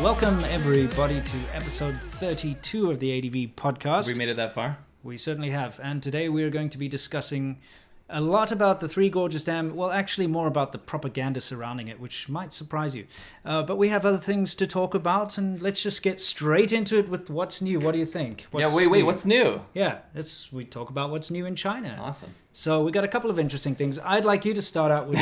Welcome, everybody, to episode 32 of the ADV podcast. Have we made it that far? We certainly have. And today we are going to be discussing a lot about the Three Gorges Dam. Well, actually more about the propaganda surrounding it, which might surprise you. But we have other things to talk about, and let's just get straight into it with what's new. What do you think? Wait, what's new? Yeah, we talk about what's new in China. Awesome. So we got a couple of interesting things. I'd like you to start out with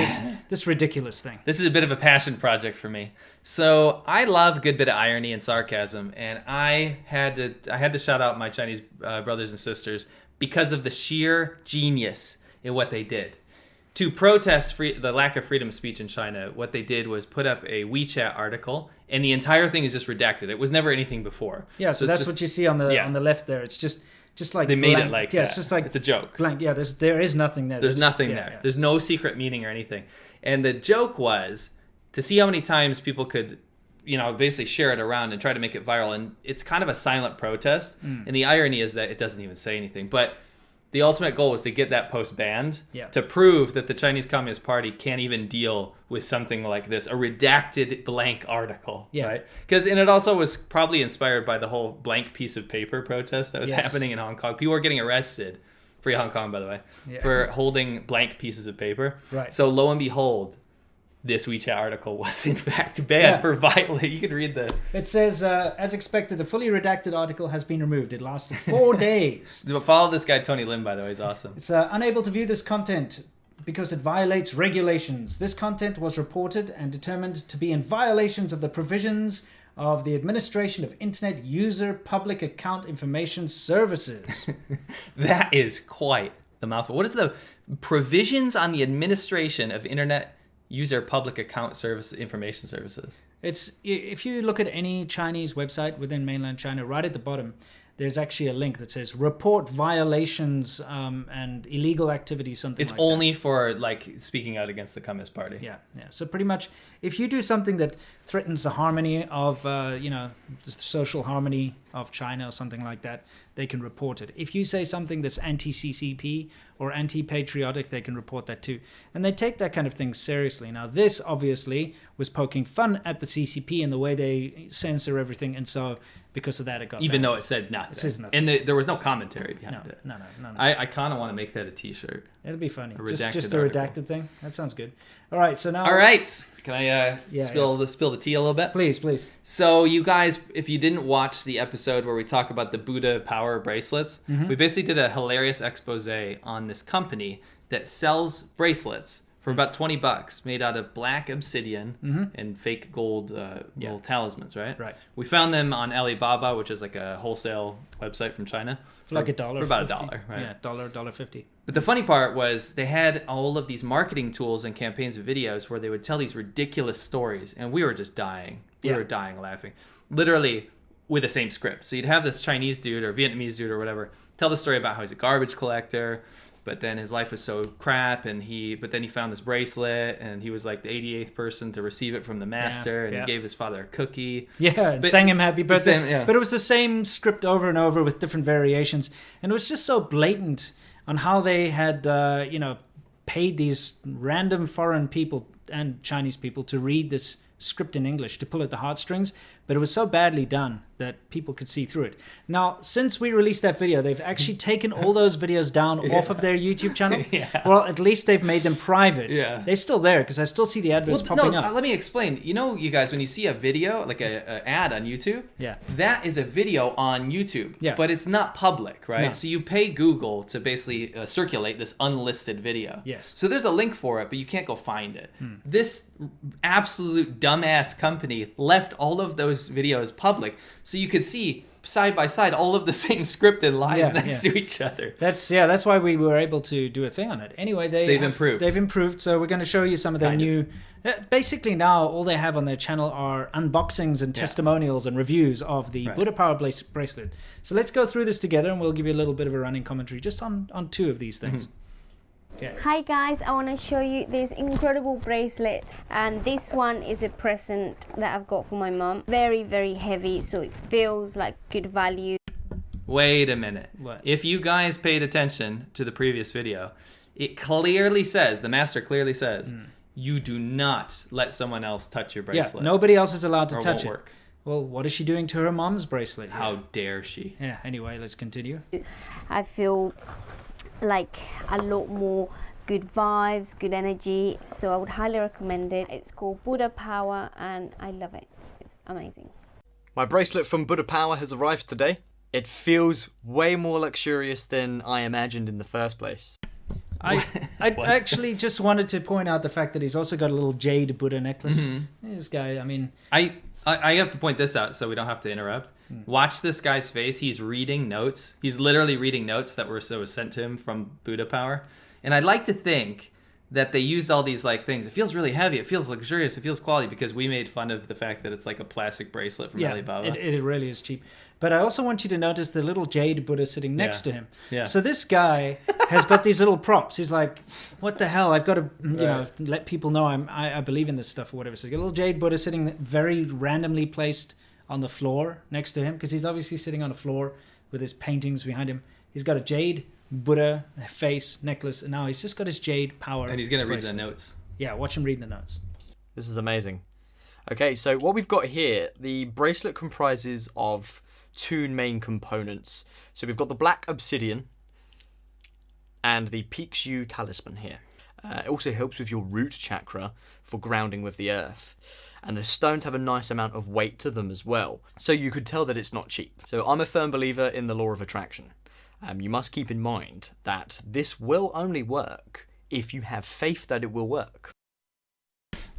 this ridiculous thing. This is a bit of a passion project for me. So I love a good bit of irony and sarcasm, and I had to shout out my Chinese brothers and sisters because of the sheer genius in what they did. To protest the lack of freedom of speech in China, what they did was put up a WeChat article, and the entire thing is just redacted. It was never anything before. Yeah, so that's just what you see on the left there. It's just like they blank. made it like it's just like it's a joke. Blank. Yeah, there is nothing there. There's nothing there. Yeah. There's no secret meaning or anything. And the joke was to see how many times people could, basically share it around and try to make it viral. And it's kind of a silent protest. And the irony is that it doesn't even say anything. But the ultimate goal was to get that post banned, to prove that the Chinese Communist Party can't even deal with something like this, a redacted blank article, right? And it also was probably inspired by the whole blank piece of paper protest that was happening in Hong Kong. People were getting arrested, free Hong Kong, by the way, for holding blank pieces of paper. Right. So lo and behold, this WeChat article was in fact banned for violating. You can read the... It says, as expected, a fully redacted article has been removed. It lasted 4 days. Follow this guy, Tony Lim, by the way. He's awesome. It's unable to view this content because it violates regulations. This content was reported and determined to be in violations of the provisions of the Administration of Internet User Public Account Information Services. That is quite the mouthful. What is the provisions on the Administration of Internet User Public Account Information Services? It's, if you look at any Chinese website within mainland China, right at the bottom, there's actually a link that says report violations and illegal activities, something like that. It's only for speaking out against the Communist Party. Yeah. So pretty much, if you do something that threatens the harmony of, the social harmony of China or something like that, they can report it. If you say something that's anti-CCP or anti-patriotic, they can report that too. And they take that kind of thing seriously. Now, this obviously was poking fun at the CCP and the way they censor everything, and so because of that, it got even banned. though it said nothing. It says nothing. And there was no commentary behind it. No. I kind of want to make that a T-shirt. It'll be funny. Just the redacted thing. That sounds good. All right, so now... All right. Can I spill the tea a little bit? Please. So you guys, if you didn't watch the episode where we talk about the Buddha power bracelets, we basically did a hilarious expose on this company that sells bracelets for about $20 made out of black obsidian and fake gold little talismans, right? Right. We found them on Alibaba, which is like a wholesale website from China. For like $1. For about $1, right? Yeah, $1.50. But the funny part was they had all of these marketing tools and campaigns and videos where they would tell these ridiculous stories, and we were just dying. We were dying laughing. Literally with the same script. So you'd have this Chinese dude or Vietnamese dude or whatever tell the story about how he's a garbage collector, but then his life was so crap, but then he found this bracelet, and he was like the 88th person to receive it from the master, and he gave his father a cookie. Yeah, and sang him happy birthday. But it was the same script over and over with different variations, and it was just so blatant on how they had, paid these random foreign people and Chinese people to read this script in English to pull at the heartstrings, but it was so badly done that people could see through it. Now, since we released that video, they've actually taken all those videos down off of their YouTube channel. Well, at least they've made them private. They're still there because I still see the adverts popping up. Let me explain. You guys, when you see a video, like an ad on YouTube, that is a video on YouTube, but it's not public, right? No. So you pay Google to basically circulate this unlisted video. Yes. So there's a link for it, but you can't go find it. This absolute dumbass company left all of those videos public so you could see side by side all of the same scripted lines next to each other. That's why we were able to do a thing on it. Anyway, they've improved, so we're going to show you some of their new... Basically now all they have on their channel are unboxings and testimonials and reviews of the Buddha Power bracelet. So let's go through this together, and we'll give you a little bit of a running commentary just on two of these things. Okay. Hi guys, I want to show you this incredible bracelet, and this one is a present that I've got for my mom. Very, very heavy, so it feels like good value. Wait a minute. What? If you guys paid attention to the previous video, it clearly says, the master clearly says, you do not let someone else touch your bracelet. Yeah, nobody else is allowed to touch it. Well, what is she doing to her mom's bracelet? How dare she? Yeah, anyway, let's continue. I feel like a lot more good vibes, good energy, so I would highly recommend it. It's called Buddha Power and I love it. It's amazing. My bracelet from Buddha Power has arrived today. It feels way more luxurious than I imagined in the first place. I actually just wanted to point out the fact that he's also got a little jade Buddha necklace. This guy, I mean... I have to point this out so we don't have to interrupt. Watch this guy's face. He's reading notes. He's literally reading notes that were sent to him from Buddha Power. And I'd like to think that they used all these like things. It feels really heavy. It feels luxurious. It feels quality because we made fun of the fact that it's like a plastic bracelet from Alibaba. It really is cheap. But I also want you to notice the little jade Buddha sitting next to him. Yeah. So this guy has got these little props. He's like, what the hell? I've got to, let people know I believe in this stuff or whatever. So you got a little jade Buddha sitting very randomly placed on the floor next to him because he's obviously sitting on a floor with his paintings behind him. He's got a jade Buddha face necklace, and now he's just got his jade power. And he's going to read bracelet. the notes. Yeah, watch him read the notes. This is amazing. Okay, so what we've got here, the bracelet comprises of two main components. So we've got the black obsidian and the Pixiu talisman here. It also helps with your root chakra for grounding with the earth. And the stones have a nice amount of weight to them as well. So you could tell that it's not cheap. So I'm a firm believer in the law of attraction. You must keep in mind that this will only work if you have faith that it will work.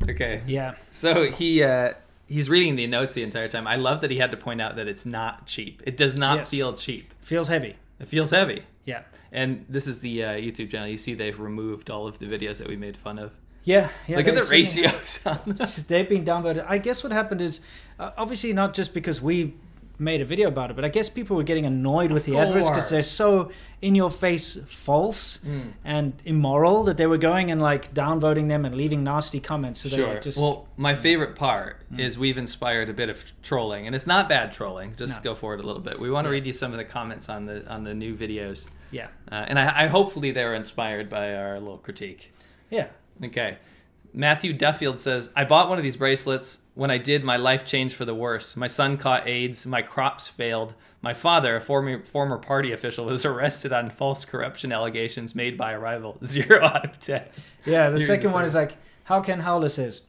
Okay. Yeah. So he's reading the notes the entire time. I love that he had to point out that it's not cheap. It does not feel cheap. Feels heavy. It feels heavy. Yeah. And this is the YouTube channel. You see they've removed all of the videos that we made fun of. Yeah. Look at the ratios on this. They've been downvoted. I guess what happened is, obviously not just because we made a video about it, but I guess people were getting annoyed with the adverts because they're so in your face false and immoral that they were going and like downvoting them and leaving nasty comments. So sure. Well, my favorite part is we've inspired a bit of trolling, and it's not bad trolling. Just go for it a little bit. We want to read you some of the comments on the new videos. Yeah. And I hopefully they were inspired by our little critique. Yeah. Okay. Matthew Duffield says, I bought one of these bracelets. When I did, my life changed for the worse. My son caught AIDS. My crops failed. My father, a former party official, was arrested on false corruption allegations made by a rival. 0 out of 10. Yeah, the second one is like, how Ken Howler says,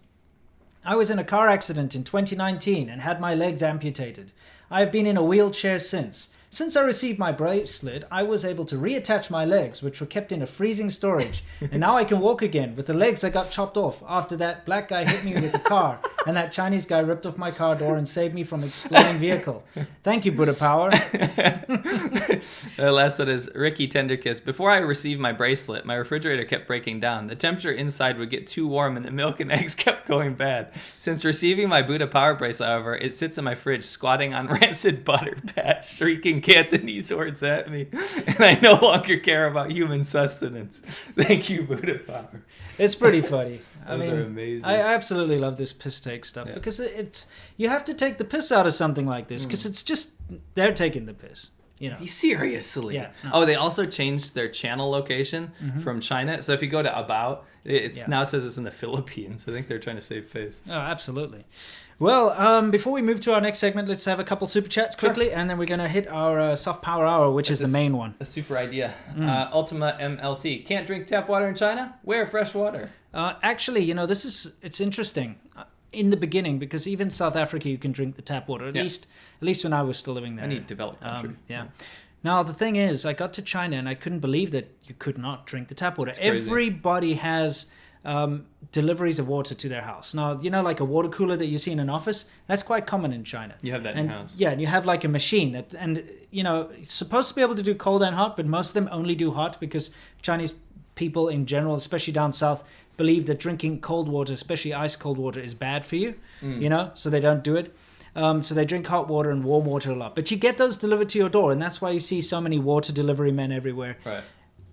I was in a car accident in 2019 and had my legs amputated. I have been in a wheelchair since. Since I received my bracelet, I was able to reattach my legs, which were kept in a freezing storage. And now I can walk again with the legs that got chopped off. After that black guy hit me with a car, and that Chinese guy ripped off my car door and saved me from exploding vehicle. Thank you, Buddha Power. The last one is Ricky Tenderkiss. Before I received my bracelet, my refrigerator kept breaking down. The temperature inside would get too warm and the milk and eggs kept going bad. Since receiving my Buddha Power bracelet, however, it sits in my fridge squatting on rancid butter patch, shrieking Cantonese words at me, and I no longer care about human sustenance. Thank you, Buddha Power. It's pretty funny. Those are amazing. I absolutely love this piss take stuff because it's you have to take the piss out of something like this because it's just they're taking the piss. You know. Seriously. Yeah. No. Oh, they also changed their channel location from China. So if you go to About, it now says it's in the Philippines. I think they're trying to save face. Oh, absolutely. Well, before we move to our next segment, let's have a couple super chats quickly, and then we're going to hit our soft power hour, which is the main one. A super idea. Ultima MLC. Can't drink tap water in China? Where fresh water? Actually, it's interesting. In the beginning, because even South Africa, you can drink the tap water. At least when I was still living there. Any developed country. Now the thing is, I got to China and I couldn't believe that you could not drink the tap water. Everybody has deliveries of water to their house. Now, like a water cooler that you see in an office, that's quite common in China. You have that in your house. Yeah, and you have like a machine it's supposed to be able to do cold and hot, but most of them only do hot because Chinese people in general, especially down south, believe that drinking cold water, especially ice cold water, is bad for you, so they don't do it. So they drink hot water and warm water a lot. But you get those delivered to your door, and that's why you see so many water delivery men everywhere. Right.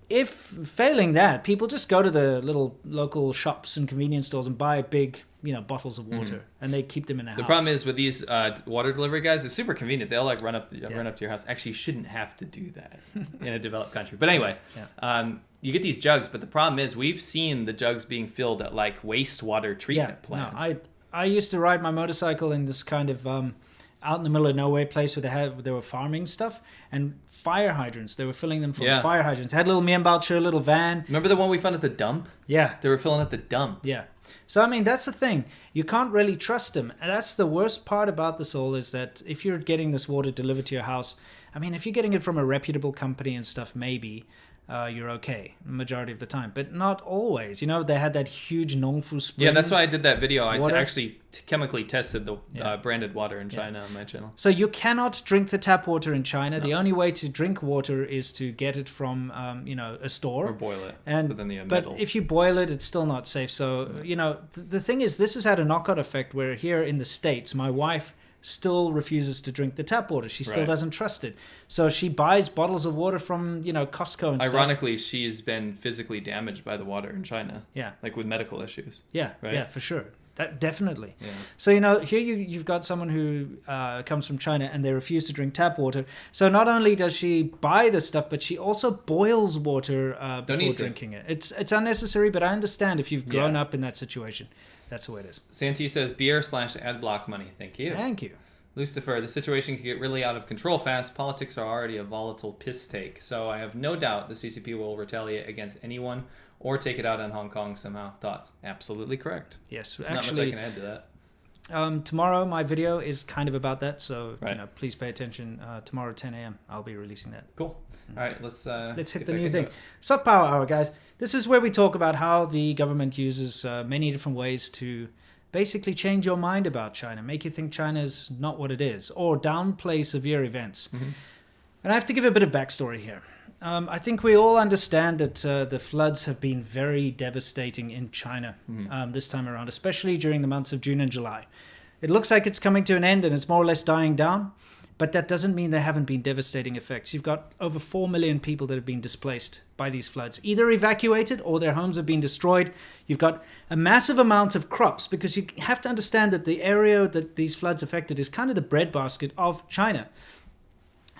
If failing that, people just go to the little local shops and convenience stores and buy big, bottles of water, and they keep them in their house. The problem is with these water delivery guys, it's super convenient. They'll like run up to your house. Actually, you shouldn't have to do that in a developed country. But anyway, you get these jugs, but the problem is we've seen the jugs being filled at like wastewater treatment plants. No, I used to ride my motorcycle in this kind of out in the middle of nowhere place where they were farming stuff, and fire hydrants. They were filling them from fire hydrants. Had a little Mianbaoche, a little van. Remember the one we found at the dump? Yeah. They were filling at the dump. Yeah. So, I mean, that's the thing. You can't really trust them. And that's the worst part about this all, is that if you're getting this water delivered to your house, I mean, if you're getting it from a reputable company and stuff, maybe you're okay majority of the time, but not always. You know, they had that huge Nongfu spring. Yeah, that's why I did that video. I actually chemically tested the branded water in China on my channel. So you cannot drink the tap water in China. No. The only way to drink water is to get it from, a store. Or boil it. But if you boil it, it's still not safe. So, the thing is, this has had a knockout effect where here in the States, my wife still refuses to drink the tap water. She still doesn't trust it. So she buys bottles of water from, Costco and stuff. Ironically, she's been physically damaged by the water in China. Yeah. Like with medical issues. Yeah, right? Yeah, for sure. That definitely. Yeah. So, here you've got someone who comes from China and they refuse to drink tap water. So not only does she buy this stuff, but she also boils water before drinking it. It's unnecessary, but I understand if you've grown up in that situation. That's the way it is. Santee says, beer/adblock money. Thank you. Thank you. Lucifer, the situation can get really out of control fast. Politics are already a volatile piss take. So I have no doubt the CCP will retaliate against anyone or take it out on Hong Kong somehow. Thoughts? Absolutely correct. Yes. There's not much I can add to that. Tomorrow, my video is kind of about that. So, please pay attention. Tomorrow at 10 a.m., I'll be releasing that. Cool. All right, let's hit the new thing. Soft Power Hour, guys. This is where we talk about how the government uses many different ways to basically change your mind about China, make you think China is not what it is, or downplay severe events. Mm-hmm. And I have to give a bit of backstory here. I think we all understand that the floods have been very devastating in China this time around, especially during the months of June and July. It looks like it's coming to an end and it's more or less dying down. But that doesn't mean there haven't been devastating effects. You've got over 4 million people that have been displaced by these floods, either evacuated or their homes have been destroyed. You've got a massive amount of crops, because you have to understand that the area that these floods affected is kind of the breadbasket of China.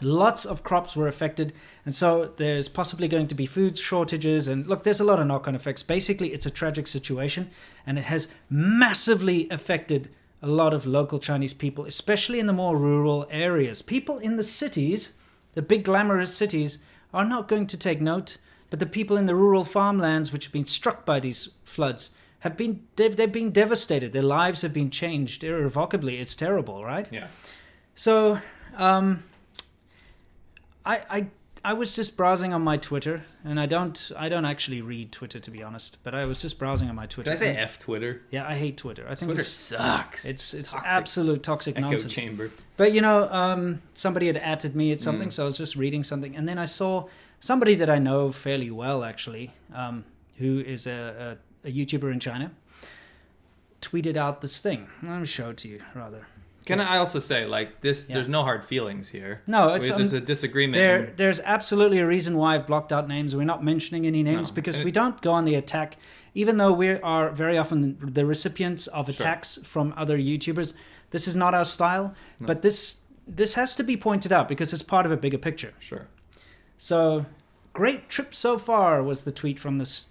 Lots of crops were affected, and so there's possibly going to be food shortages. And look, there's a lot of knock-on effects. Basically, it's a tragic situation, and it has massively affected a lot of local Chinese people, especially in the more rural areas. People in the cities, the big glamorous cities, are not going to take note, but the people in the rural farmlands which have been struck by these floods they've been devastated. Their lives have been changed irrevocably. It's terrible, right? Yeah. So, I was just browsing on my Twitter, and I don't actually read Twitter, to be honest, but I was just browsing on my Twitter. Can I say F Twitter? Yeah, I hate Twitter. I think Twitter sucks. It's absolute toxic nonsense. Echo chamber. But somebody had added me at something, so I was just reading something, and then I saw somebody that I know fairly well, actually, who is a YouTuber in China, tweeted out this thing. Let me show it to you, rather. Can I also say, like, this? There's no hard feelings here. No, there's a disagreement. There's absolutely a reason why I've blocked out names. We're not mentioning any names because we don't go on the attack, even though we are very often the recipients of attacks from other YouTubers. This is not our style, but this has to be pointed out because it's part of a bigger picture. Sure. So, great trip so far was the tweet from this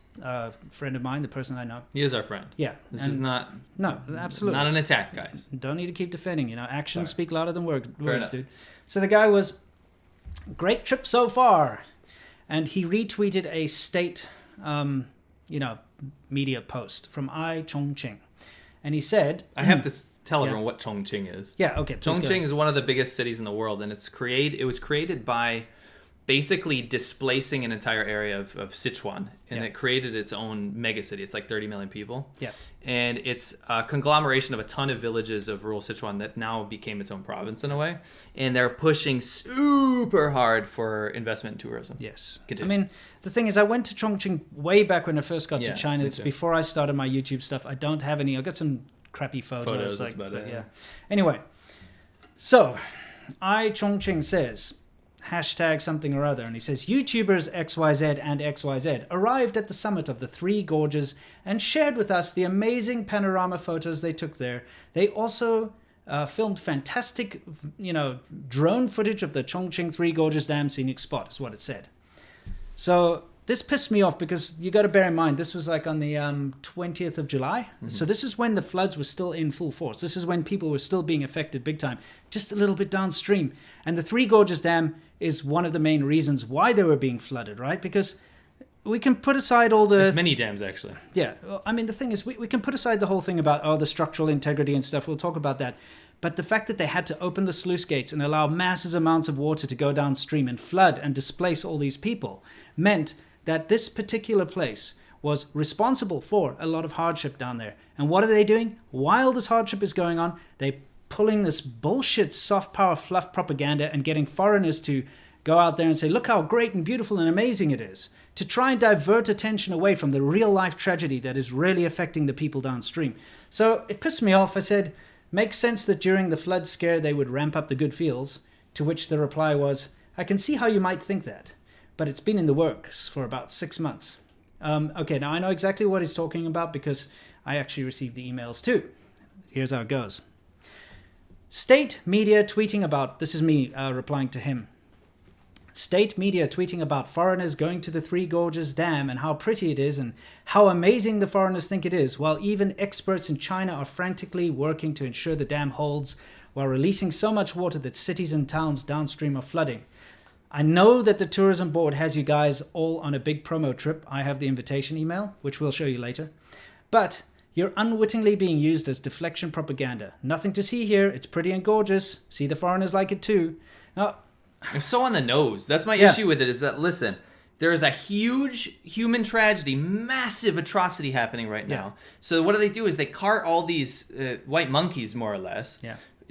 friend of mine, the person I know. He is our friend. Yeah. This is not... No, absolutely. Not an attack, guys. Don't need to keep defending. Actions speak louder than words, dude. So the guy was, great trip so far. And he retweeted a state, media post from Chongqing. And he said... I have to tell everyone what Chongqing is. Yeah, okay. Chongqing is one of the biggest cities in the world, and it was created by basically displacing an entire area of Sichuan, and it created its own megacity. It's like 30 million people. Yeah. And it's a conglomeration of a ton of villages of rural Sichuan that now became its own province in a way. And they're pushing super hard for investment in tourism. Yes. Continue. I mean, the thing is, I went to Chongqing way back when I first got to China. It's before I started my YouTube stuff. I don't have any. I got some crappy photos. Anyway, so Chongqing says... hashtag something or other, and he says YouTubers XYZ and XYZ arrived at the summit of the Three Gorges and shared with us the amazing panorama photos they took there. They also filmed fantastic, drone footage of the Chongqing Three Gorges Dam scenic spot, is what it said. So this pissed me off because you got to bear in mind, this was like on the 20th of July. So this is when the floods were still in full force. This is when people were still being affected big time, just a little bit downstream. And the Three Gorges Dam is one of the main reasons why they were being flooded, right? Because we can put aside all the... There's many dams, actually. Yeah. Well, I mean, the thing is, we can put aside the whole thing about, the structural integrity and stuff. We'll talk about that. But the fact that they had to open the sluice gates and allow massive amounts of water to go downstream and flood and displace all these people meant that this particular place was responsible for a lot of hardship down there. And what are they doing? While this hardship is going on, they're pulling this bullshit soft power fluff propaganda and getting foreigners to go out there and say, look how great and beautiful and amazing it is, to try and divert attention away from the real life tragedy that is really affecting the people downstream. So it pissed me off. I said, makes sense that during the flood scare they would ramp up the good fields, to which the reply was, I can see how you might think that, but it's been in the works for about 6 months. Okay, now I know exactly what he's talking about because I actually received the emails too. Here's how it goes. State media tweeting about, this is me replying to him. State media tweeting about foreigners going to the Three Gorges Dam and how pretty it is and how amazing the foreigners think it is, while even experts in China are frantically working to ensure the dam holds while releasing so much water that cities and towns downstream are flooding. I know that the tourism board has you guys all on a big promo trip. I have the invitation email, which we'll show you later. But you're unwittingly being used as deflection propaganda. Nothing to see here. It's pretty and gorgeous. See, the foreigners like it too. Now, they're so on the nose. That's my issue with it, is that, listen, there is a huge human tragedy, massive atrocity happening right now. Yeah. So what do? Is they cart all these white monkeys, more or less,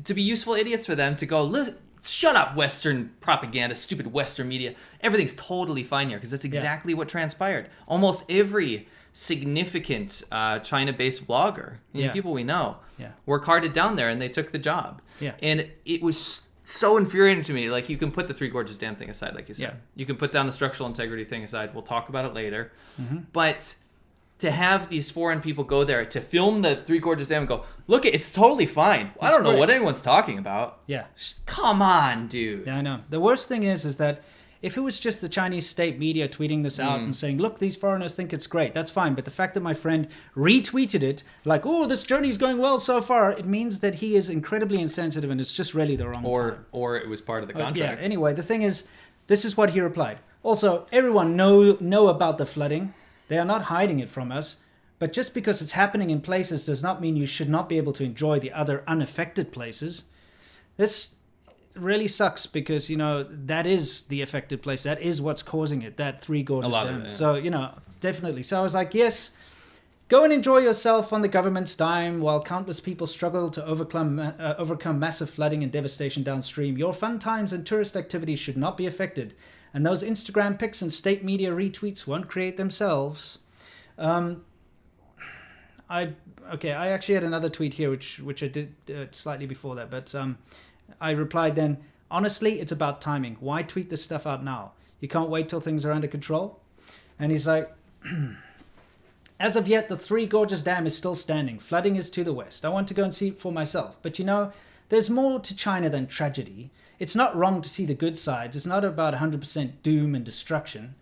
to be useful idiots for them to go, shut up, Western propaganda, stupid Western media. Everything's totally fine here, because that's exactly what transpired. Almost every significant China-based blogger, people we know, were carted down there, and they took the job. And it was so infuriating to me. Like, you can put the Three Gorges Dam thing aside, like you said. You can put down the structural integrity thing aside. We'll talk about it later. But to have these foreign people go there to film the Three Gorges Dam and go, look, it's totally fine. I don't know what anyone's talking about. Come on, dude. Yeah, I know. The worst thing is that if it was just the Chinese state media tweeting this out and saying, look, these foreigners think it's great, that's fine. But the fact that my friend retweeted it, like, oh, this journey's going well so far, it means that he is incredibly insensitive and it's just really the wrong time. Or it was part of the contract. Anyway, the thing is, this is what he replied. Also, everyone know about the flooding. They are not hiding it from us. But just because it's happening in places does not mean you should not be able to enjoy the other unaffected places. This really sucks because, that is the affected place. That is what's causing it, that Three Gorges Dam. So, definitely. So I was like, yes, go and enjoy yourself on the government's dime while countless people struggle to overcome massive flooding and devastation downstream. Your fun times and tourist activities should not be affected. And those Instagram pics and state media retweets won't create themselves. I actually had another tweet here, which I did slightly before that, but I replied then, honestly, it's about timing. Why tweet this stuff out now? You can't wait till things are under control? And he's like, as of yet, the Three Gorges Dam is still standing. Flooding is to the west. I want to go and see it for myself. But there's more to China than tragedy. It's not wrong to see the good sides. It's not about 100% doom and destruction.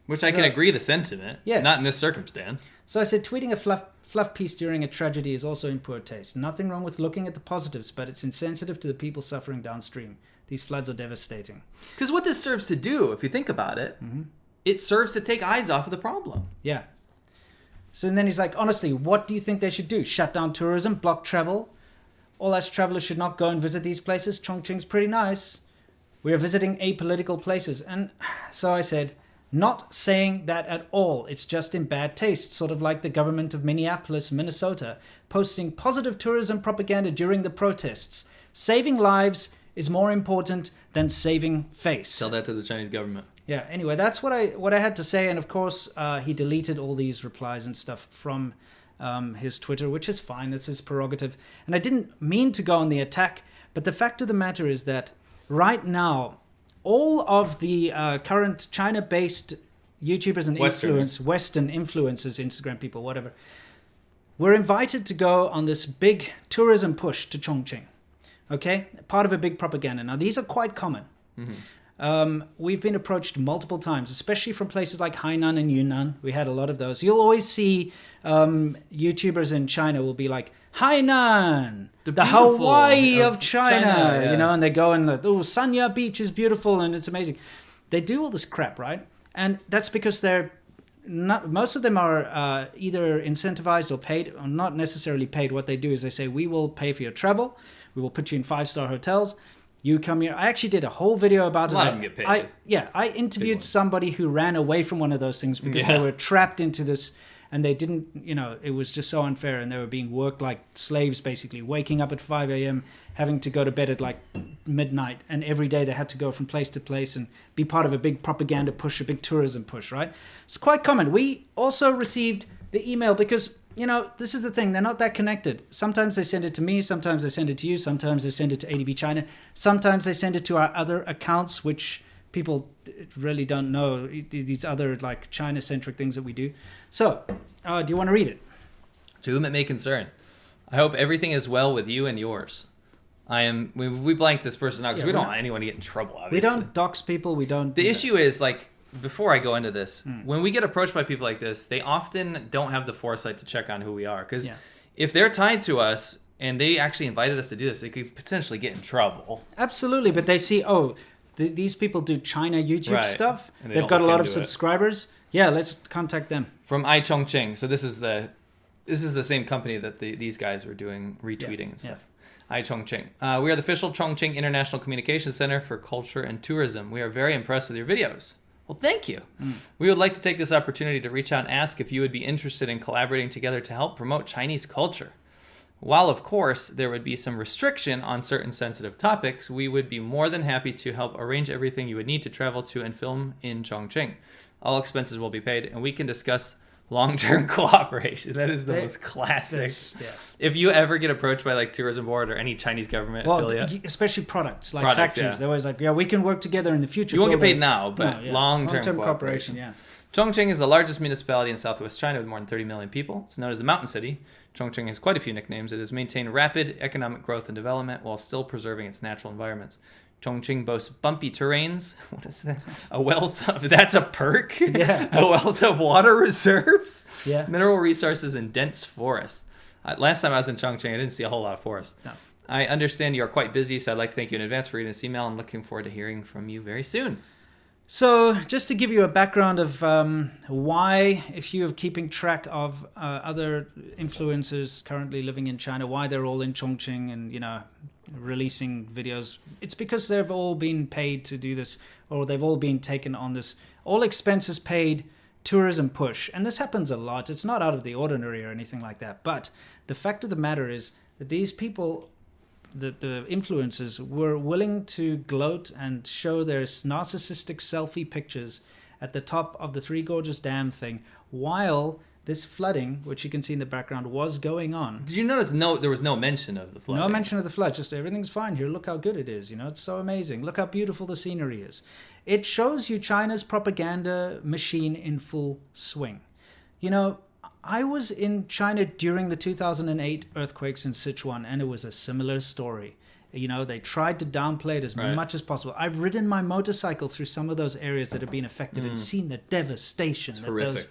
Which I can agree the sentiment. Yes. Not in this circumstance. So I said, tweeting a fluff piece during a tragedy is also in poor taste. Nothing wrong with looking at the positives, but it's insensitive to the people suffering downstream. These floods are devastating. Because what this serves to do, if you think about it, it serves to take eyes off of the problem. Yeah. So then he's like, honestly, what do you think they should do? Shut down tourism, block travel? All us travelers should not go and visit these places. Chongqing's pretty nice. We are visiting apolitical places. And so I said, not saying that at all. It's just in bad taste, sort of like the government of Minneapolis, Minnesota, posting positive tourism propaganda during the protests. Saving lives is more important than saving face. Tell that to the Chinese government. Yeah, anyway, that's what I had to say. And of course, he deleted all these replies and stuff from his Twitter, which is fine. That's his prerogative. And I didn't mean to go on the attack, but the fact of the matter is that right now, all of the current China-based YouTubers and Western influencers, Instagram people, whatever, were invited to go on this big tourism push to Chongqing. Okay? Part of a big propaganda. Now, these are quite common. we've been approached multiple times, especially from places like Hainan and Yunnan. We had a lot of those. You'll always see YouTubers in China will be like, Hainan, the Hawaii of China, yeah. you know, and they go and, oh, Sanya Beach is beautiful and it's amazing. They do all this crap, right? And that's because they're not, most of them are either incentivized or paid, or not necessarily paid. What they do is they say, we will pay for your travel. We will put you in 5-star hotels. You come here. I actually did a whole video about it. A lot of them get paid. I interviewed somebody who ran away from one of those things because they were trapped into this, and they didn't, you know, it was just so unfair, and they were being worked like slaves, basically, waking up at 5 a.m., having to go to bed at like midnight, and every day they had to go from place to place and be part of a big propaganda push, a big tourism push, right? It's quite common. We also received the email because, you know, this is the thing, they're not that connected. Sometimes they send it to me, sometimes they send it to you, sometimes they send it to ADVChina, sometimes they send it to our other accounts, which people really don't know, these other like China-centric things that we do. So, do you want to read it? To whom it may concern, I hope everything is well with you and yours. We blanked this person out because we don't want anyone to get in trouble, obviously. We don't dox people, we don't... The issue is, like, before I go into this, when we get approached by people like this, they often don't have the foresight to check on who we are. Because if they're tied to us and they actually invited us to do this, they could potentially get in trouble. Absolutely, but they see, these people do China YouTube stuff. And They've got a lot of subscribers. Yeah, let's contact them. From iChongqing. So this is the same company that these guys were doing retweeting and stuff. iChongqing. We are the official Chongqing International Communications Center for Culture and Tourism. We are very impressed with your videos. Well, thank you. We would like to take this opportunity to reach out and ask if you would be interested in collaborating together to help promote Chinese culture. While, of course, there would be some restriction on certain sensitive topics, we would be more than happy to help arrange everything you would need to travel to and film in Chongqing. All expenses will be paid, and we can discuss long-term cooperation. That is the most classic. If you ever get approached by like tourism board or any Chinese government affiliate, especially products like factories, they're always like, we can work together in the future. You won't get paid now, but long-term cooperation. Chongqing is the largest municipality in southwest China with more than 30 million people. It's known as the Mountain City. Chongqing has quite a few nicknames. It has maintained rapid economic growth and development while still preserving its natural environments. Chongqing boasts bumpy terrains. What is that? A wealth of... That's a perk? Yeah. A wealth of water reserves. Yeah. Mineral resources and dense forests. Last time I was in Chongqing, I didn't see a whole lot of forest. No. I understand you are quite busy, so I'd like to thank you in advance for reading this email and looking forward to hearing from you very soon. So, just to give you a background of why, if you are keeping track of other influencers currently living in China, why they're all in Chongqing and, you know, releasing videos, it's because they've all been paid to do this, or they've all been taken on this all expenses paid tourism push. And this happens a lot. It's not out of the ordinary or anything like that. But the fact of the matter is that these people, the influencers, were willing to gloat and show their narcissistic selfie pictures at the top of the Three Gorges Dam thing while this flooding, which you can see in the background, was going on. Did you notice there was no mention of the flooding? No mention of the flood, just everything's fine here. Look how good it is, you know, it's so amazing. Look how beautiful the scenery is. It shows you China's propaganda machine in full swing. You know, I was in China during the 2008 earthquakes in Sichuan, and it was a similar story. You know, they tried to downplay it as much as possible. I've ridden my motorcycle through some of those areas that have been affected and seen the devastation. It's horrific.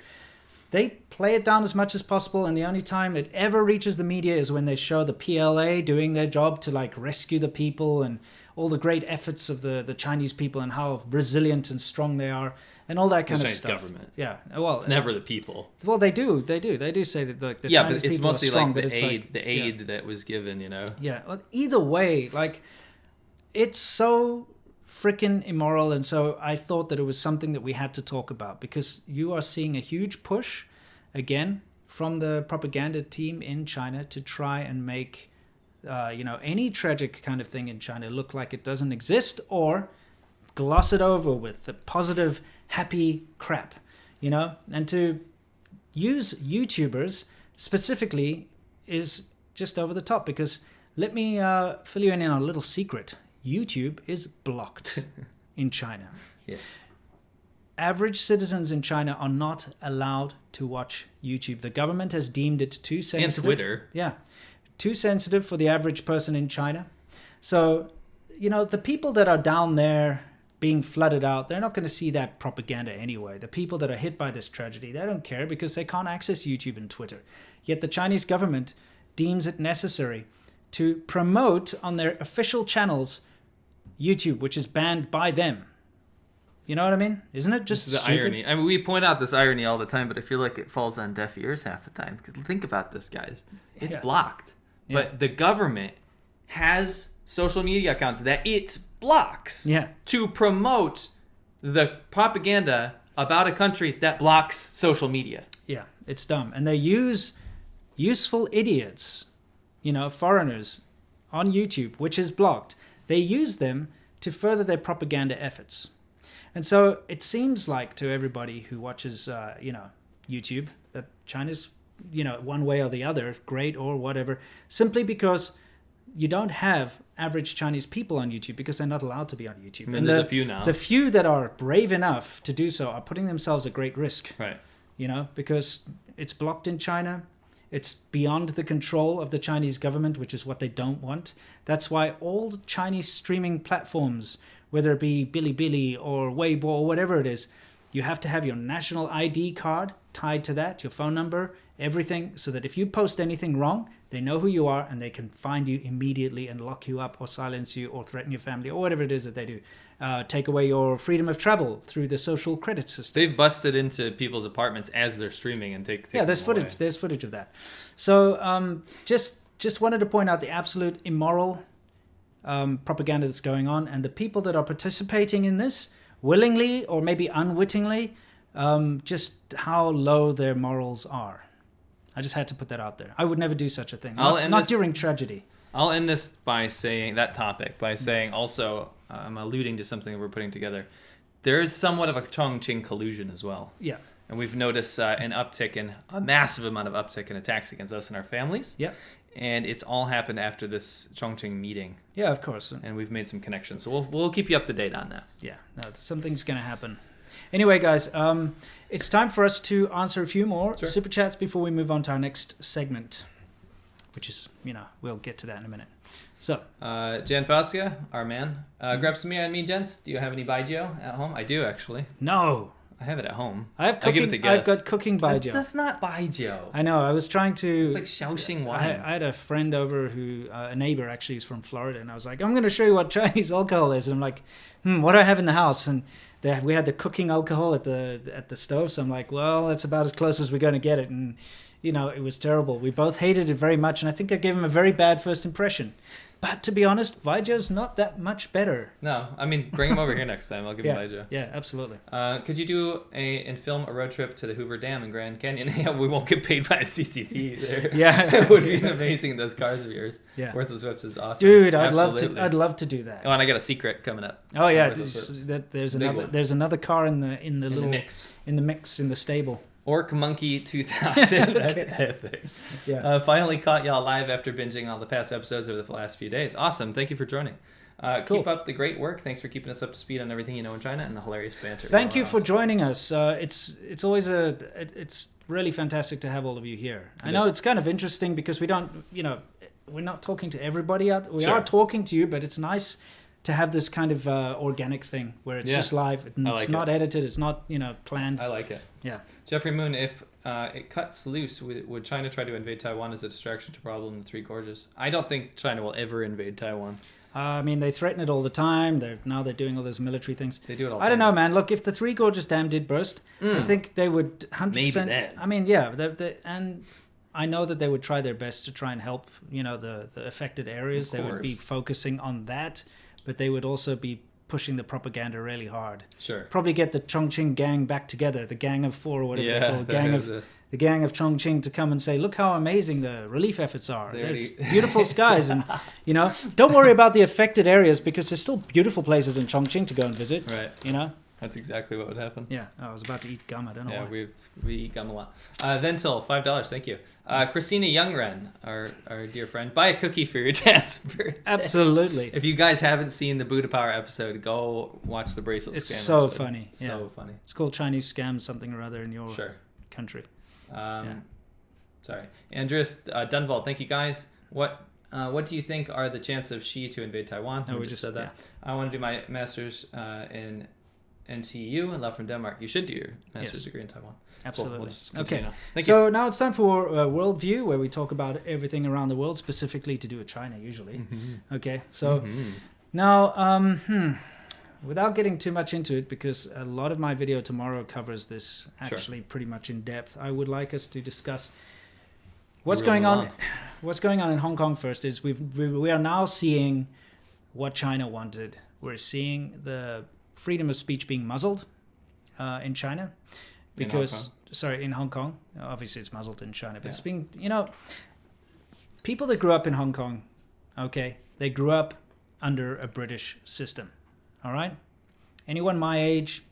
They play it down as much as possible, and the only time it ever reaches the media is when they show the PLA doing their job to like rescue the people and all the great efforts of the Chinese people and how resilient and strong they are and all that kind of stuff. Government. Yeah, well, it's never the people. Well, they do say that the yeah, Chinese but it's people mostly are strong, like the aid that was given, you know. Yeah, well, either way, like it's so freaking immoral, and so I thought that it was something that we had to talk about because you are seeing a huge push again from the propaganda team in China to try and make any tragic kind of thing in China look like it doesn't exist or gloss it over with the positive, happy crap, you know, and to use YouTubers specifically is just over the top because let me fill you in on a little secret. YouTube is blocked in China. Yes. Average citizens in China are not allowed to watch YouTube. The government has deemed it too sensitive. And Twitter. Yeah. Too sensitive for the average person in China. So, you know, the people that are down there being flooded out, they're not going to see that propaganda anyway. The people that are hit by this tragedy, they don't care because they can't access YouTube and Twitter. Yet the Chinese government deems it necessary to promote on their official channels YouTube, which is banned by them. You know what I mean? Isn't it just the stupid? irony? I mean, we point out this irony all the time, but I feel like it falls on deaf ears half the time. Because think about this, guys. It's Yeah. blocked. Yeah. But the government has social media accounts that it blocks Yeah. to promote the propaganda about a country that blocks social media. Yeah, it's dumb. And they use useful idiots, foreigners on YouTube, which is blocked. They use them to further their propaganda efforts. And so it seems like to everybody who watches, YouTube, that China's, one way or the other, great or whatever, simply because you don't have average Chinese people on YouTube because they're not allowed to be on YouTube. And there's a few now. The few that are brave enough to do so are putting themselves at great risk. Right. Because it's blocked in China. It's beyond the control of the Chinese government, which is what they don't want. That's why all the Chinese streaming platforms, whether it be Bilibili or Weibo or whatever it is, you have to have your national ID card tied to that, your phone number, everything, so that if you post anything wrong, they know who you are and they can find you immediately and lock you up or silence you or threaten your family or whatever it is that they do. Take away your freedom of travel through the social credit system. They've busted into people's apartments as they're streaming and take there's them footage. away. There's footage of that. So just wanted to point out the absolute immoral propaganda that's going on, and the people that are participating in this, willingly or maybe unwittingly, just how low their morals are. I just had to put that out there. I would never do such a thing. Not during tragedy. I'll end this by saying also, I'm alluding to something that we're putting together. There is somewhat of a Chongqing collusion as well. Yeah. And we've noticed a massive amount of uptick in attacks against us and our families. Yeah. And it's all happened after this Chongqing meeting. Yeah, of course. And we've made some connections. So we'll keep you up to date on that. Yeah, no, something's going to happen. Anyway, guys, it's time for us to answer a few more super chats before we move on to our next segment, which is, we'll get to that in a minute. So, Jan Fascia, our man, grab some and me, gents. Do you have any baijiu at home? I do, actually. No. I have it at home. I've give it a guess. I've got cooking baijiu. That's not baijiu. I know. I was trying to. It's like Shaoxing wine. I had a friend over who, a neighbor actually, is from Florida, and I was like, I'm going to show you what Chinese alcohol is. And I'm like, what do I have in the house? And we had the cooking alcohol at the stove, so I'm like, well, that's about as close as we're going to get it. And it was terrible. We both hated it very much, and I think I gave him a very bad first impression. But to be honest, baijiu's not that much better. No, I mean, bring him over here next time. I'll give him baijiu. Yeah, absolutely. Could you do and film a road trip to the Hoover Dam in Grand Canyon? Yeah, we won't get paid by the CCP there. Yeah, it would be amazing. Those cars of yours. Yeah, Worthless Whips is awesome. Dude, I'd love to do that. Oh, and I got a secret coming up. Oh yeah, there's another car in the mix in the stable. Orc Monkey 2000. That's epic. Yeah. Finally caught y'all live after binging all the past episodes over the last few days. Awesome. Thank you for joining. Cool. Keep up the great work. Thanks for keeping us up to speed on everything you know in China and the hilarious banter. Thank you for joining us. It's always it's really fantastic to have all of you here. I know it's kind of interesting because we don't, we're not talking to everybody out. We are talking to you, but it's nice to have this kind of organic thing where it's just live. It's not edited. It's not, planned. I like it. Yeah. Jeffrey Moon, if it cuts loose, would China try to invade Taiwan as a distraction to problem in the Three Gorges? I don't think China will ever invade Taiwan. I mean, they threaten it all the time. They're doing all those military things. They do it all the time. I don't know, man. Look, if the Three Gorges Dam did burst, I think they would 100%. Maybe that. I mean, yeah. And I know that they would try their best to try and help, the affected areas. They would be focusing on that. But they would also be pushing the propaganda really hard. Sure. Probably get the Chongqing gang back together, the Gang of Four or whatever they're called, the Gang of Chongqing to come and say, look how amazing the relief efforts are. There's beautiful skies, and don't worry about the affected areas because there's still beautiful places in Chongqing to go and visit. Right. That's exactly what would happen. Yeah, I was about to eat gum. I don't know why. Yeah, we eat gum a lot. Ventil, $5. Thank you. Christina Youngren, our dear friend, buy a cookie for your dad's birthday. Absolutely. If you guys haven't seen the Buddha Power episode, go watch the bracelet scam. It's so episode. funny. So funny. It's called Chinese Scam something or other in your country. Sorry. Andreas Dunvald, thank you guys. What what do you think are the chances of Xi to invade Taiwan? Oh, we just said that. Yeah. I want to do my master's in NTU and love from Denmark. You should do your master's degree in Taiwan. Absolutely. Cool. Okay. Thank you. So now it's time for Worldview, where we talk about everything around the world, specifically to do with China, usually. Okay. So now, without getting too much into it, because a lot of my video tomorrow covers this actually pretty much in depth, I would like us to discuss what's going on. What's going on in Hong Kong first is we are now seeing what China wanted. We're seeing the freedom of speech being muzzled in China. Because, in Hong Kong. Obviously, it's muzzled in China, but it's being, people that grew up in Hong Kong, okay, they grew up under a British system, all right? Anyone my age,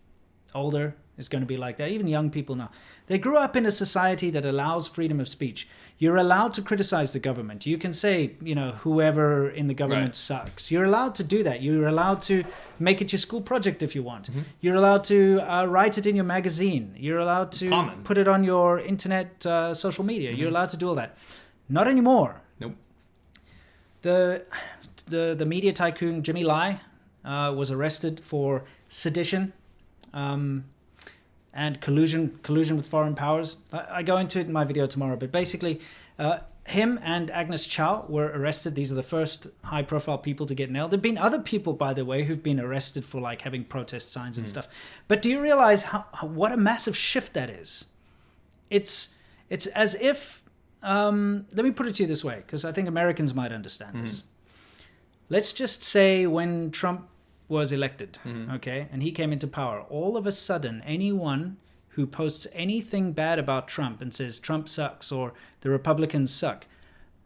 older, is going to be like that. Even young people now. They grew up in a society that allows freedom of speech. You're allowed to criticize the government. You can say, whoever in the government sucks. You're allowed to do that. You're allowed to make it your school project if you want. You're allowed to write it in your magazine. You're allowed to put it on your internet social media. You're allowed to do all that. Not anymore. Nope. The media tycoon Jimmy Lai was arrested for sedition. And collusion with foreign powers. I go into it in my video tomorrow, but basically, him and Agnes Chow were arrested. These are the first high-profile people to get nailed. There've been other people, by the way, who've been arrested for like having protest signs and stuff. But do you realize what a massive shift that is? It's as if let me put it to you this way, because I think Americans might understand this. Let's just say when Trump was elected, okay, and he came into power, all of a sudden anyone who posts anything bad about Trump and says Trump sucks or the Republicans suck,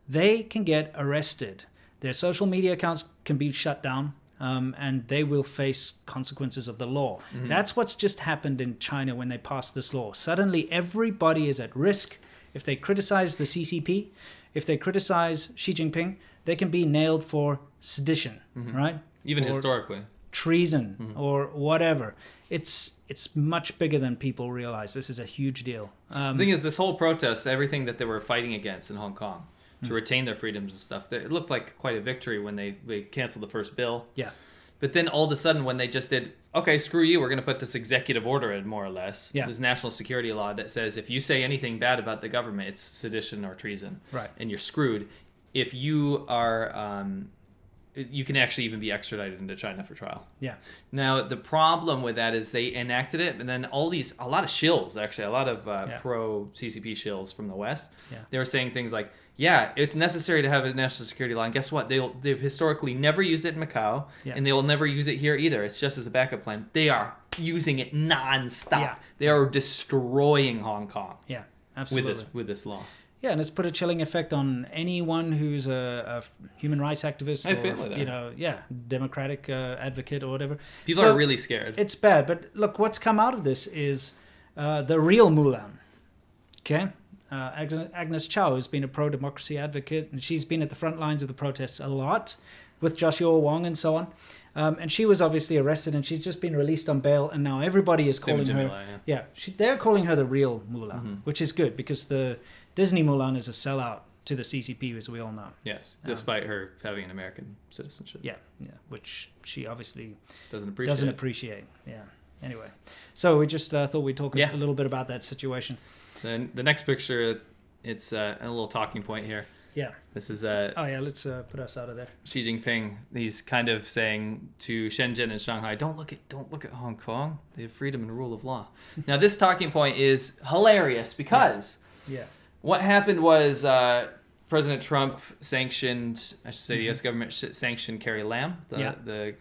they can get arrested. Their social media accounts can be shut down, and they will face consequences of the law. That's what's just happened in China when they passed this law. Suddenly everybody is at risk. If they criticize the CCP, if they criticize Xi Jinping, they can be nailed for sedition, right? Even historically. Treason or whatever. It's much bigger than people realize. This is a huge deal. The thing is, this whole protest, everything that they were fighting against in Hong Kong to retain their freedoms and stuff, it looked like quite a victory when they canceled the first bill. Yeah. But then all of a sudden when they just did, okay, screw you, we're going to put this executive order in, more or less. Yeah. This national security law that says if you say anything bad about the government, it's sedition or treason. Right. And you're screwed. If you are... you can actually even be extradited into China for trial. Yeah. Now, the problem with that is they enacted it, and then a lot of shills, actually, a lot of pro-CCP shills from the West, they were saying things like, yeah, it's necessary to have a national security law, and guess what? They've historically never used it in Macau, and they will never use it here either. It's just as a backup plan. They are using it nonstop. Yeah. They are destroying Hong Kong. Yeah, absolutely. With this law. Yeah, and it's put a chilling effect on anyone who's a human rights activist or democratic advocate or whatever. People are really scared. It's bad, but look, what's come out of this is the real Mulan. Okay, Agnes Chow has been a pro-democracy advocate, and she's been at the front lines of the protests a lot with Joshua Wong and so on. And she was obviously arrested, and she's just been released on bail, and now everybody is calling her. They're calling her the real Mulan, which is good because the Disney Mulan is a sellout to the CCP, as we all know. Yes, despite her having an American citizenship. Yeah, which she obviously doesn't appreciate. Yeah. Anyway, so we just thought we'd talk a little bit about that situation. Then the next picture, it's a little talking point here. Yeah. This is let's put us out of there. Xi Jinping. He's kind of saying to Shenzhen and Shanghai, don't look at Hong Kong. They have freedom and rule of law. Now this talking point is hilarious because what happened was President Trump sanctioned, I should say the U.S. government sanctioned Carrie Lam, the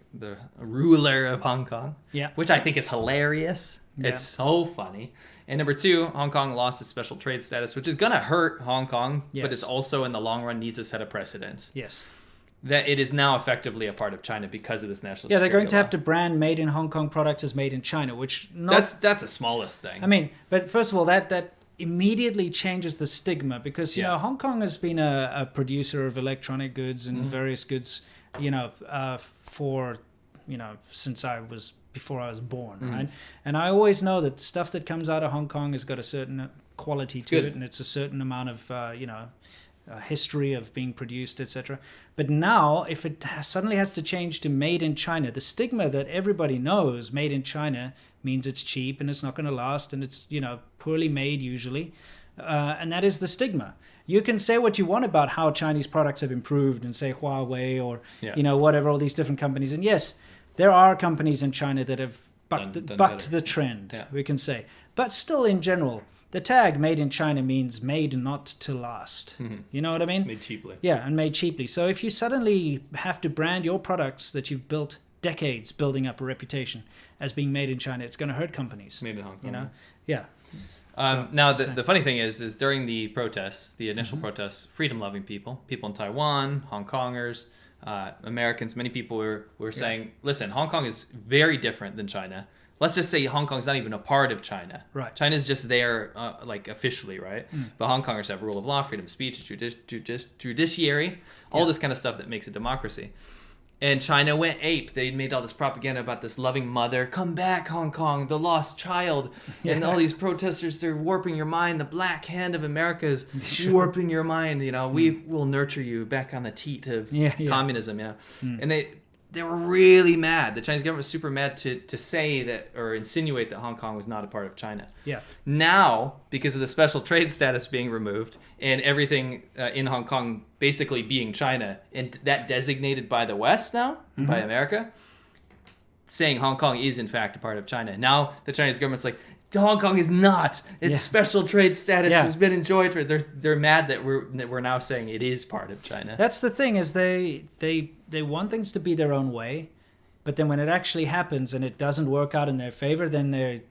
ruler of Hong Kong, which I think is hilarious. Yeah. It's so funny. And number two, Hong Kong lost its special trade status, which is going to hurt Hong Kong, but it's also in the long run needs to set a precedent. Yes. That it is now effectively a part of China because of this national security they're going to law. have to brand made in Hong Kong products as made in China, which... That's the smallest thing. I mean, but first of all, that immediately changes the stigma because, you know, Hong Kong has been a producer of electronic goods and various goods, for, since before I was born, right? And I always know that stuff that comes out of Hong Kong has got a certain quality to it, and it's a certain amount of, history of being produced, etc. But now, if it suddenly has to change to made in China, the stigma that everybody knows, made in China, means it's cheap and it's not going to last and it's, poorly made usually. And that is the stigma. You can say what you want about how Chinese products have improved and say Huawei or, whatever, all these different companies. And yes, there are companies in China that have bucked the trend, we can say. But still, in general, the tag made in China means made not to last. You know what I mean? Made cheaply. Yeah, and made cheaply. So if you suddenly have to brand your products that you've built decades building up a reputation as being made in China, it's going to hurt companies. Made in Hong Kong. Yeah. Now, the funny thing is during the protests, the initial protests, freedom-loving people in Taiwan, Hong Kongers, Americans, many people were saying, listen, Hong Kong is very different than China. Let's just say Hong Kong's not even a part of China. Right. China's just there, officially, right? But Hong Kongers have rule of law, freedom of speech, judiciary, all this kind of stuff that makes a democracy. And China went ape. They made all this propaganda about this loving mother. Come back, Hong Kong, the lost child. And all these protesters, they're warping your mind. The black hand of America is warping your mind. We will nurture you back on the teat of communism. And they were really mad. The Chinese government was super mad to say that or insinuate that Hong Kong was not a part of China. Yeah. Now, because of the special trade status being removed and everything in Hong Kong basically being China, and that designated by the West now, by America, saying Hong Kong is in fact a part of China. Now the Chinese government's like, Hong Kong is not. Its special trade status has been enjoyed. They're mad that we're now saying it is part of China. That's the thing, is they want things to be their own way, but then when it actually happens and it doesn't work out in their favor, then they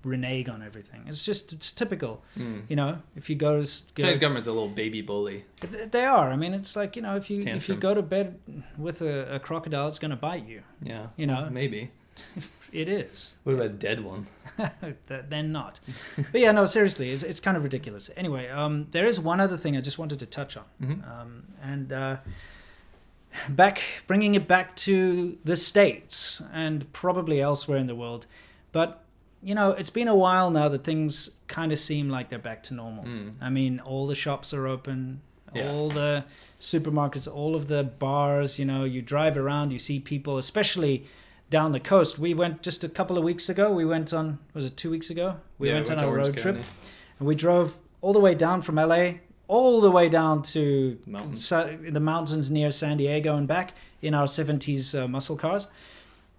renege on everything. It's typical. If you go to Chinese government's a little baby bully. They are. I mean, it's like, if you go to bed with a crocodile, it's going to bite you. Yeah. Maybe. It is. What about a dead one? Then not. But yeah, no, seriously, it's kind of ridiculous. Anyway, there is one other thing I just wanted to touch on. Bringing it back to the States and probably elsewhere in the world. But, it's been a while now that things kind of seem like they're back to normal. I mean, all the shops are open, all the supermarkets, all of the bars, you drive around, you see people, especially down the coast. We went just a couple of weeks ago. We went on, was it 2 weeks ago? We went on a road trip. And we drove all the way down from LA, all the way down to the mountains near San Diego and back in our 70s muscle cars.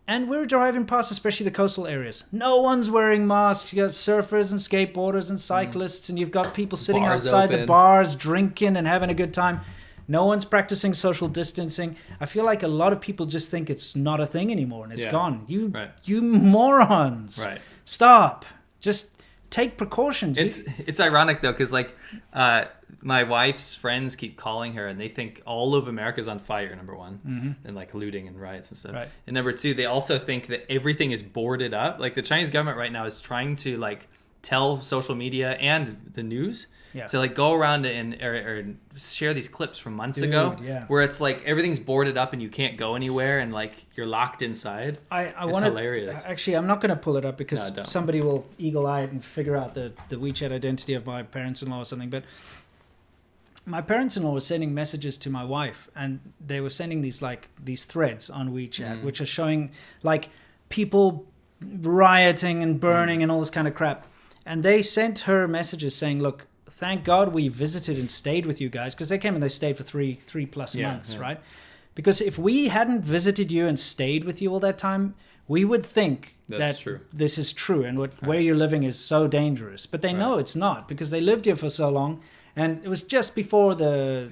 And we were driving past, especially the coastal areas. No one's wearing masks. You got surfers and skateboarders and cyclists, and you've got people sitting outside the bars drinking and having a good time. No one's practicing social distancing. I feel like a lot of people just think it's not a thing anymore and it's gone. You morons. Right. Stop. Just take precautions. It's ironic though, because my wife's friends keep calling her and they think all of America's on fire, number one, and looting and riots and stuff. Right. And number two, they also think that everything is boarded up. Like the Chinese government right now is trying to tell social media and the news to go around and share these clips from months ago where it's everything's boarded up and you can't go anywhere and you're locked inside. It's hilarious. Actually, I'm not going to pull it up because somebody will eagle eye it and figure out the WeChat identity of my parents-in-law or something. But my parents-in-law were sending messages to my wife, and they were sending these threads on WeChat, which are showing people rioting and burning and all this kind of crap. And they sent her messages saying, look, thank God we visited and stayed with you guys, because they came and they stayed for three plus months, right? Because if we hadn't visited you and stayed with you all that time, we would think this is true and where you're living is so dangerous. But they know it's not, because they lived here for so long. And it was just before the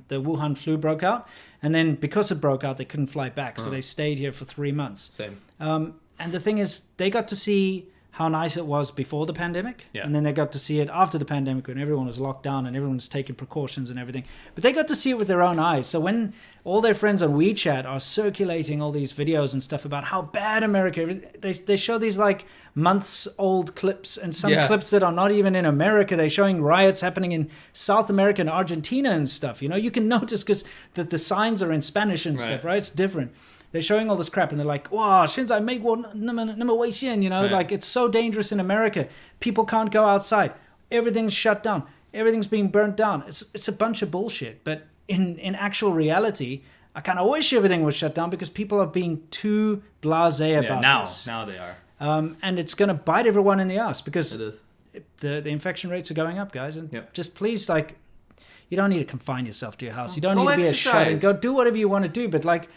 Wuhan flu broke out. And then because it broke out, they couldn't fly back. So they stayed here for 3 months. Same. And the thing is, they got to see how nice it was before the pandemic. Yeah. And then they got to see it after the pandemic when everyone was locked down and everyone was taking precautions and everything. But they got to see it with their own eyes. So when all their friends on WeChat are circulating all these videos and stuff about how bad America, they show these months old clips and some clips that are not even in America. They're showing riots happening in South America and Argentina and stuff. You can notice because the signs are in Spanish and stuff, right? It's different. They're showing all this crap and they're like, wow, 现在美国那么危险, it's so dangerous in America. People can't go outside. Everything's shut down. everything's being burnt down. It's a bunch of bullshit. But in actual reality, I kind of wish everything was shut down because people are being too blasé about this. Now they are. And it's going to bite everyone in the ass because It is. the infection rates are going up, guys. And Yep. just please, like, you don't need to confine yourself to your house. You don't Go need to be a exercise. shut-in. Go do whatever you want to do, but like,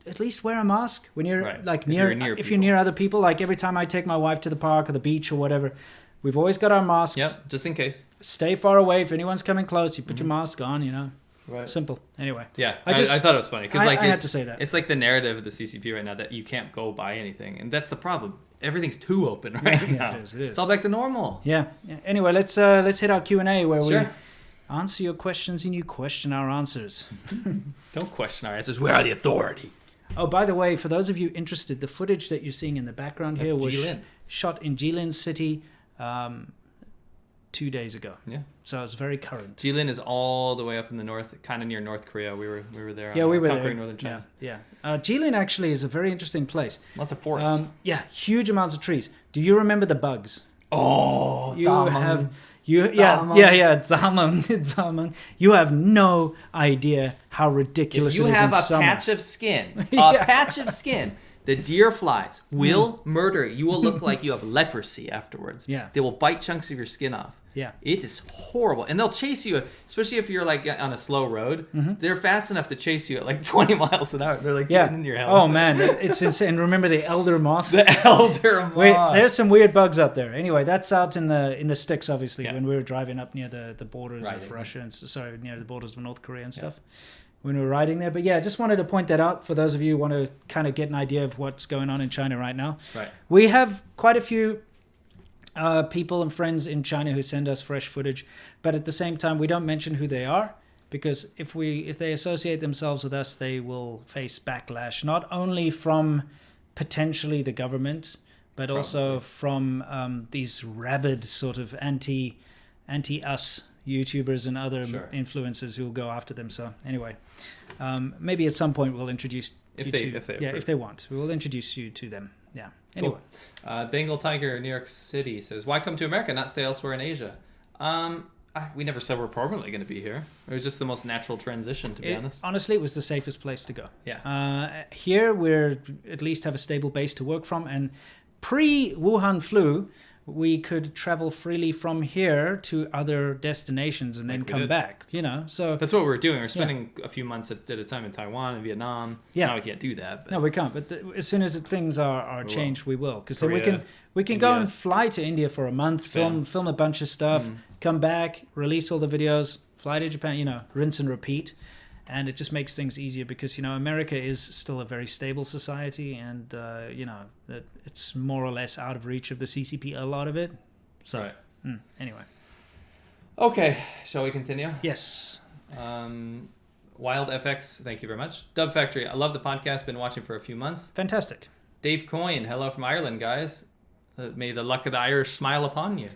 at least wear a mask when you're Right. like If near. you're near If you're people. near other people, like every time I take my wife to the park or the beach or whatever, we've always got our masks. Yep, just in case. Stay far away. If anyone's coming close, you put your mask on. You know, Right. simple. Anyway, Yeah, I I thought it was funny because like I had it's, to say that. it's like the narrative of the CCP right now that you can't go buy anything, and that's the problem. Everything's too open right Yeah, now. it is. It's all back to normal. Yeah. Anyway, let's hit our Q&A where we Sure. answer your questions and you question our answers. Don't question our answers. We are the authority. Oh, by the way, for those of you interested, the footage that you're seeing in the background here That's was Jilin. shot in Jilin City 2 days ago. Yeah. So it's very current. Jilin is all the way up in the north, kind of near North Korea. We were there. Yeah, we were conquering there. northern China. Yeah. Jilin actually is a very interesting place. Lots of forests. Yeah, huge amounts of trees. Do you remember the bugs? Oh, Zamang. Zamang. Zamang. You have no idea how ridiculous If you it is have in a summer. patch of skin, Yeah. the deer flies will murder you. You will look like you have leprosy afterwards. Yeah. They will bite chunks of your skin off. Yeah. It is horrible. And they'll chase you, especially if you're like on a slow road. They're fast enough to chase you at like 20 miles an hour. They're like getting in your helmet. Oh man, it's insane. Remember the elder moth? The elder moth. Wait, there's some weird bugs up there. Anyway, that's out in the sticks, obviously, Yeah. when we were driving up near the borders Right, of yeah. Russia and near the borders of North Korea and stuff. When we were riding there. But yeah, just wanted to point that out for those of you who want to kind of get an idea of what's going on in China right now. Right. We have quite a few people and friends in China who send us fresh footage, but at the same time, we don't mention who they are because if they associate themselves with us, they will face backlash, not only from potentially the government, but also from these rabid sort of anti-us YouTubers and other influencers who will go after them. So anyway, maybe at some point we'll introduce If they want, we will introduce you to them. Yeah. Anyway, cool. Bengal Tiger, New York City says, "Why come to America, not stay elsewhere in Asia?" We never said we're permanently going to be here. It was just the most natural transition, to be honest. Honestly, it was the safest place to go. Yeah. Here we're at least have a stable base to work from, and pre-Wuhan flu, we could travel freely from here to other destinations and then come back. You know, so that's what we were doing. We're spending a few months at a time in Taiwan and Vietnam. Yeah. Now we can't do that. But no, we can't. But as soon as things are changed, we will. Because then Korea, we can go and fly to India for a month, film a bunch of stuff, come back, release all the videos, fly to Japan. You know, rinse and repeat. And it just makes things easier because, you know, America is still a very stable society and, you know, that it's more or less out of reach of the CCP, a lot of it. So, anyway. Okay, shall we continue? Yes. Wild FX, thank you very much. Dub Factory, I love the podcast, been watching for a few months. Fantastic. Dave Coyne, hello from Ireland, guys. May the luck of the Irish smile upon you.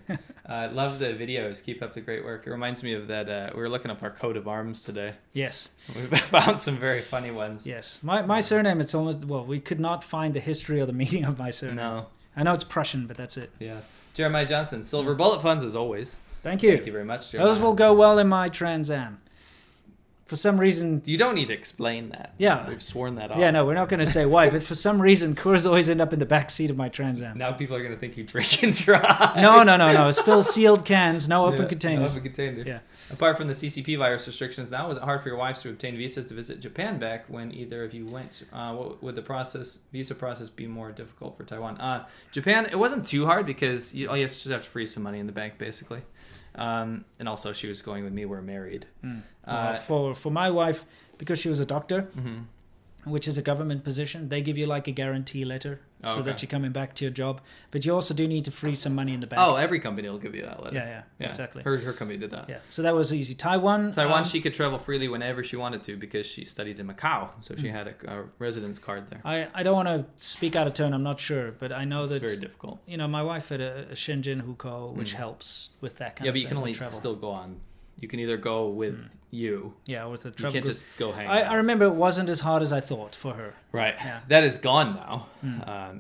Love the videos. Keep up the great work. It reminds me of that. We were looking up our coat of arms today. Yes. We found some very funny ones. Yes. My surname, it's almost, we could not find the history or the meaning of my surname. No. I know it's Prussian, but that's it. Yeah. Jeremiah Johnson, silver bullet funds as always. Thank you. Thank you very much, Jeremiah. Those will go well in my Trans Am. For some reason... You don't need to explain that. Yeah. We've sworn that off. Yeah, no, we're not going to say why, but for some reason, Coors always end up in the back seat of my Trans Am. Now people are going to think you drink and drive. No. It's still sealed cans, no open containers. No open containers. Yeah. Apart from the CCP virus restrictions now, was it hard for your wives to obtain visas to visit Japan back when either of you went? What would the visa process be more difficult for Taiwan? Japan, it wasn't too hard because all you have to freeze some money in the bank, basically. And also, she was going with me. We're married. For my wife, because she was a doctor, which is a government position, they give you like a guarantee letter so that you're coming back to your job. But you also do need to freeze some money in the bank. Oh, every company will give you that letter. Yeah, exactly. Her company did that. Yeah, so that was easy. Taiwan, she could travel freely whenever she wanted to because she studied in Macau, so she had a residence card there. I don't want to speak out of turn. I'm not sure, but I know that it's very difficult. You know, my wife had a Shenzhen hukou, which helps with that kind of thing. Yeah, but you can only still go on. You can either go with you. Yeah, with a travel You can't group. just go hang I out. remember it wasn't as hard as I thought for her. Right. Yeah. That is gone now.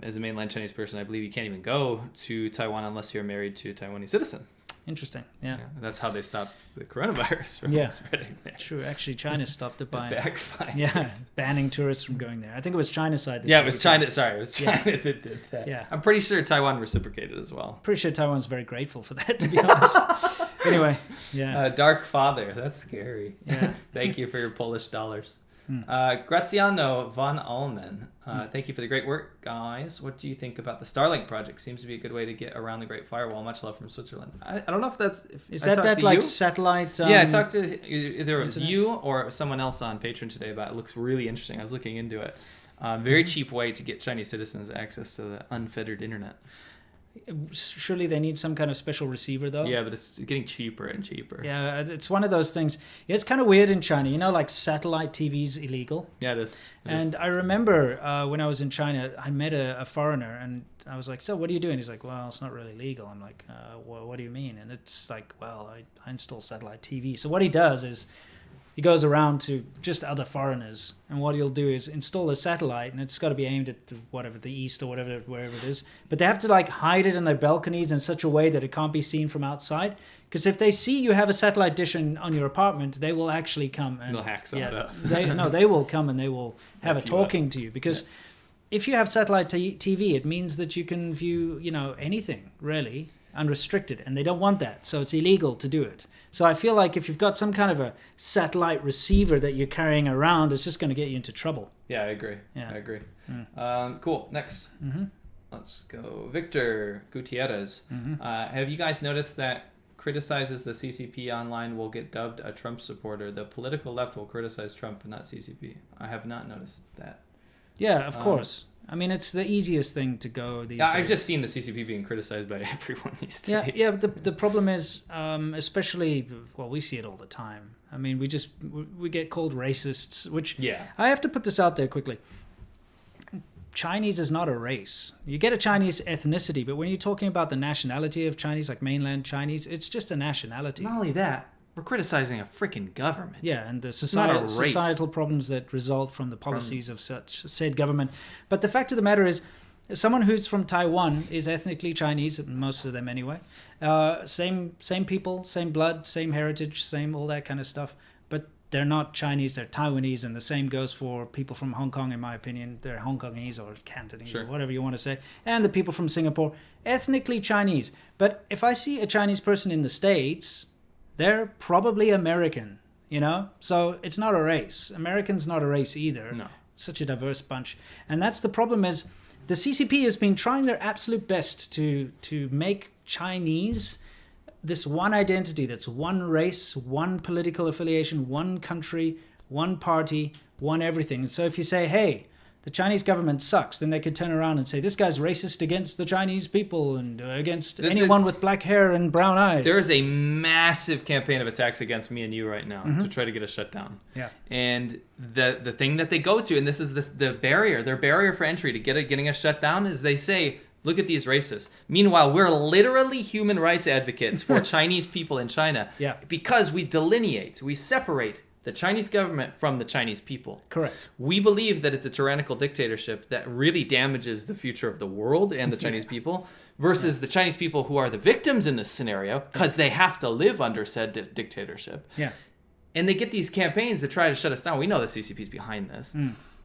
As a mainland Chinese person, I believe you can't even go to Taiwan unless you're married to a Taiwanese citizen. Interesting. Yeah. That's how they stopped the coronavirus from spreading there. True. Actually, China stopped it by backfired. banning tourists from going there. I think it was China's side. It was China. Sorry, it was China that did that. Yeah. I'm pretty sure Taiwan reciprocated as well. Pretty sure Taiwan's very grateful for that, to be honest. Anyway, Dark Father. That's scary. Yeah. Thank you for your Polish dollars. Graziano von Allman. Thank you for the great work, guys. What do you think about the Starlink project? Seems to be a good way to get around the Great Firewall. Much love from Switzerland. I don't know if that's... Is that like satellite... yeah, I talked to either it was you or someone else on Patreon today about it. It looks really interesting. I was looking into it. Very cheap way to get Chinese citizens access to the unfettered internet. Surely they need some kind of special receiver, though. Yeah, but it's getting cheaper and cheaper. Yeah, it's one of those things. Yeah, it's kind of weird in China. You know, like satellite TV's illegal. Yeah, it is. I remember when I was in China, I met a foreigner, and I was like, "So, what are you doing?" He's like, "Well, it's not really legal." I'm like, well, "What do you mean?" And it's like, "Well, I install satellite TV." So what he does is he goes around to just other foreigners, and what he'll do is install a satellite, and it's got to be aimed at the east or wherever it is. But they have to like hide it in their balconies in such a way that it can't be seen from outside. Because if they see you have a satellite dish on your apartment, they will actually come and they'll hack some of it up. They will come and they will have a talking to you. Because if you have satellite TV, it means that you can view anything really unrestricted, and they don't want that, so it's illegal to do it. So I feel like if you've got some kind of a satellite receiver that you're carrying around, it's just going to get you into trouble. Yeah, I agree. Cool. Next, let's go. Victor Gutierrez. Have you guys noticed that criticizes the CCP online will get dubbed a Trump supporter? The political left will criticize Trump and not CCP. I have not noticed that. Yeah, of course. I mean, it's the easiest thing to go these days. I've just seen the CCP being criticized by everyone these days. Yeah. But the problem is, especially, we see it all the time. I mean, we get called racists, which I have to put this out there quickly. Chinese is not a race. You get a Chinese ethnicity, but when you're talking about the nationality of Chinese, like mainland Chinese, it's just a nationality. Not only that, we're criticizing a freaking government. Yeah, and the societal problems that result from the policies of such said government. But the fact of the matter is, someone who's from Taiwan is ethnically Chinese, most of them anyway. Same people, same blood, same heritage, same all that kind of stuff. But they're not Chinese, they're Taiwanese, and the same goes for people from Hong Kong, in my opinion. They're Hong Kongese or Cantonese or whatever you want to say. And the people from Singapore, ethnically Chinese. But if I see a Chinese person in the States, they're probably American, So it's not a race. American's not a race either. No. Such a diverse bunch. And that's the problem is the CCP has been trying their absolute best to make Chinese this one identity that's one race, one political affiliation, one country, one party, one everything. And so if you say, hey, the Chinese government sucks, then they could turn around and say, this guy's racist against the Chinese people and against anyone with black hair and brown eyes. There is a massive campaign of attacks against me and you right now to try to get us shut down. Yeah. And the thing that they go to, and this is the barrier, their barrier for entry to getting us shut down, is they say, look at these racists. Meanwhile, we're literally human rights advocates for Chinese people in China because we delineate, we separate the Chinese government from the Chinese people. Correct. We believe that it's a tyrannical dictatorship that really damages the future of the world and the Chinese people versus the Chinese people who are the victims in this scenario because they have to live under said dictatorship. Yeah. And they get these campaigns to try to shut us down. We know the CCP is behind this.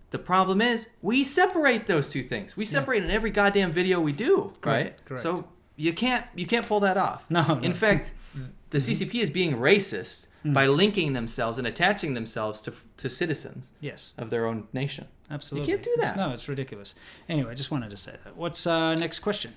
The problem is we separate those two things. We separate in every goddamn video we do, right? Correct. So you can't pull that off. No. In fact, the CCP is being racist by linking themselves and attaching themselves to citizens of their own nation. Absolutely. You can't do that. It's ridiculous. Anyway, I just wanted to say that. What's next question?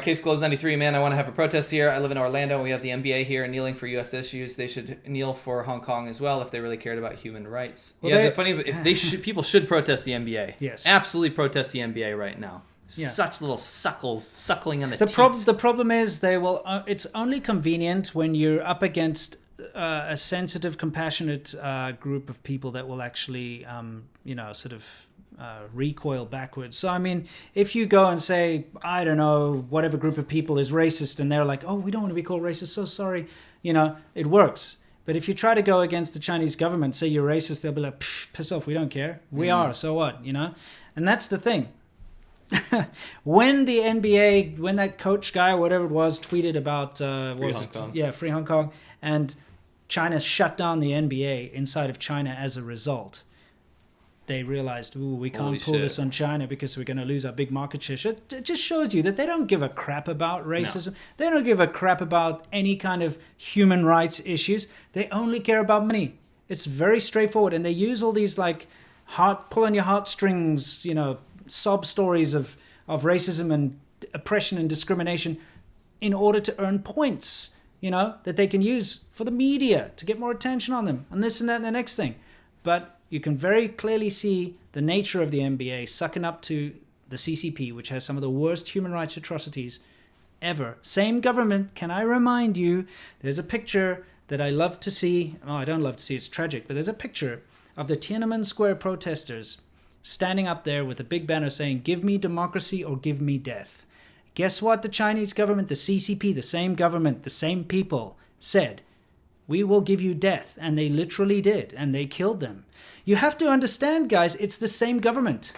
Case closed 93, man. I want to have a protest here. I live in Orlando. We have the NBA here kneeling for U.S. issues. They should kneel for Hong Kong as well if they really cared about human rights. People should protest the NBA. Yes. Absolutely protest the NBA right now. Yeah. Such little suckling on the teats. The problem is they will. It's only convenient when you're up against a sensitive, compassionate group of people that will actually, recoil backwards. So, I mean, if you go and say, I don't know, whatever group of people is racist, and they're like, oh, we don't want to be called racist, so sorry, it works. But if you try to go against the Chinese government, say you're racist, they'll be like, piss off, we don't care. We are, so what, And that's the thing. When the NBA, when that coach guy or whatever it was tweeted about Free Hong Kong, and China shut down the NBA inside of China as a result, they realized, ooh, we can't pull this on China because we're going to lose our big market share. It just shows you that they don't give a crap about racism. No. They don't give a crap about any kind of human rights issues. They only care about money. It's very straightforward. And they use all these like pull on your heartstrings, sob stories of racism and oppression and discrimination in order to earn points, that they can use for the media to get more attention on them and this and that and the next thing. But you can very clearly see the nature of the NBA sucking up to the CCP, which has some of the worst human rights atrocities ever. Same government, can I remind you, there's a picture that I love to see. Oh, I don't love to see, it's tragic, but there's a picture of the Tiananmen Square protesters standing up there with a big banner saying, "Give me democracy or give me death." Guess what the Chinese government, the CCP, the same government, the same people said? We will give you death. And they literally did. And they killed them. You have to understand, guys, it's the same government.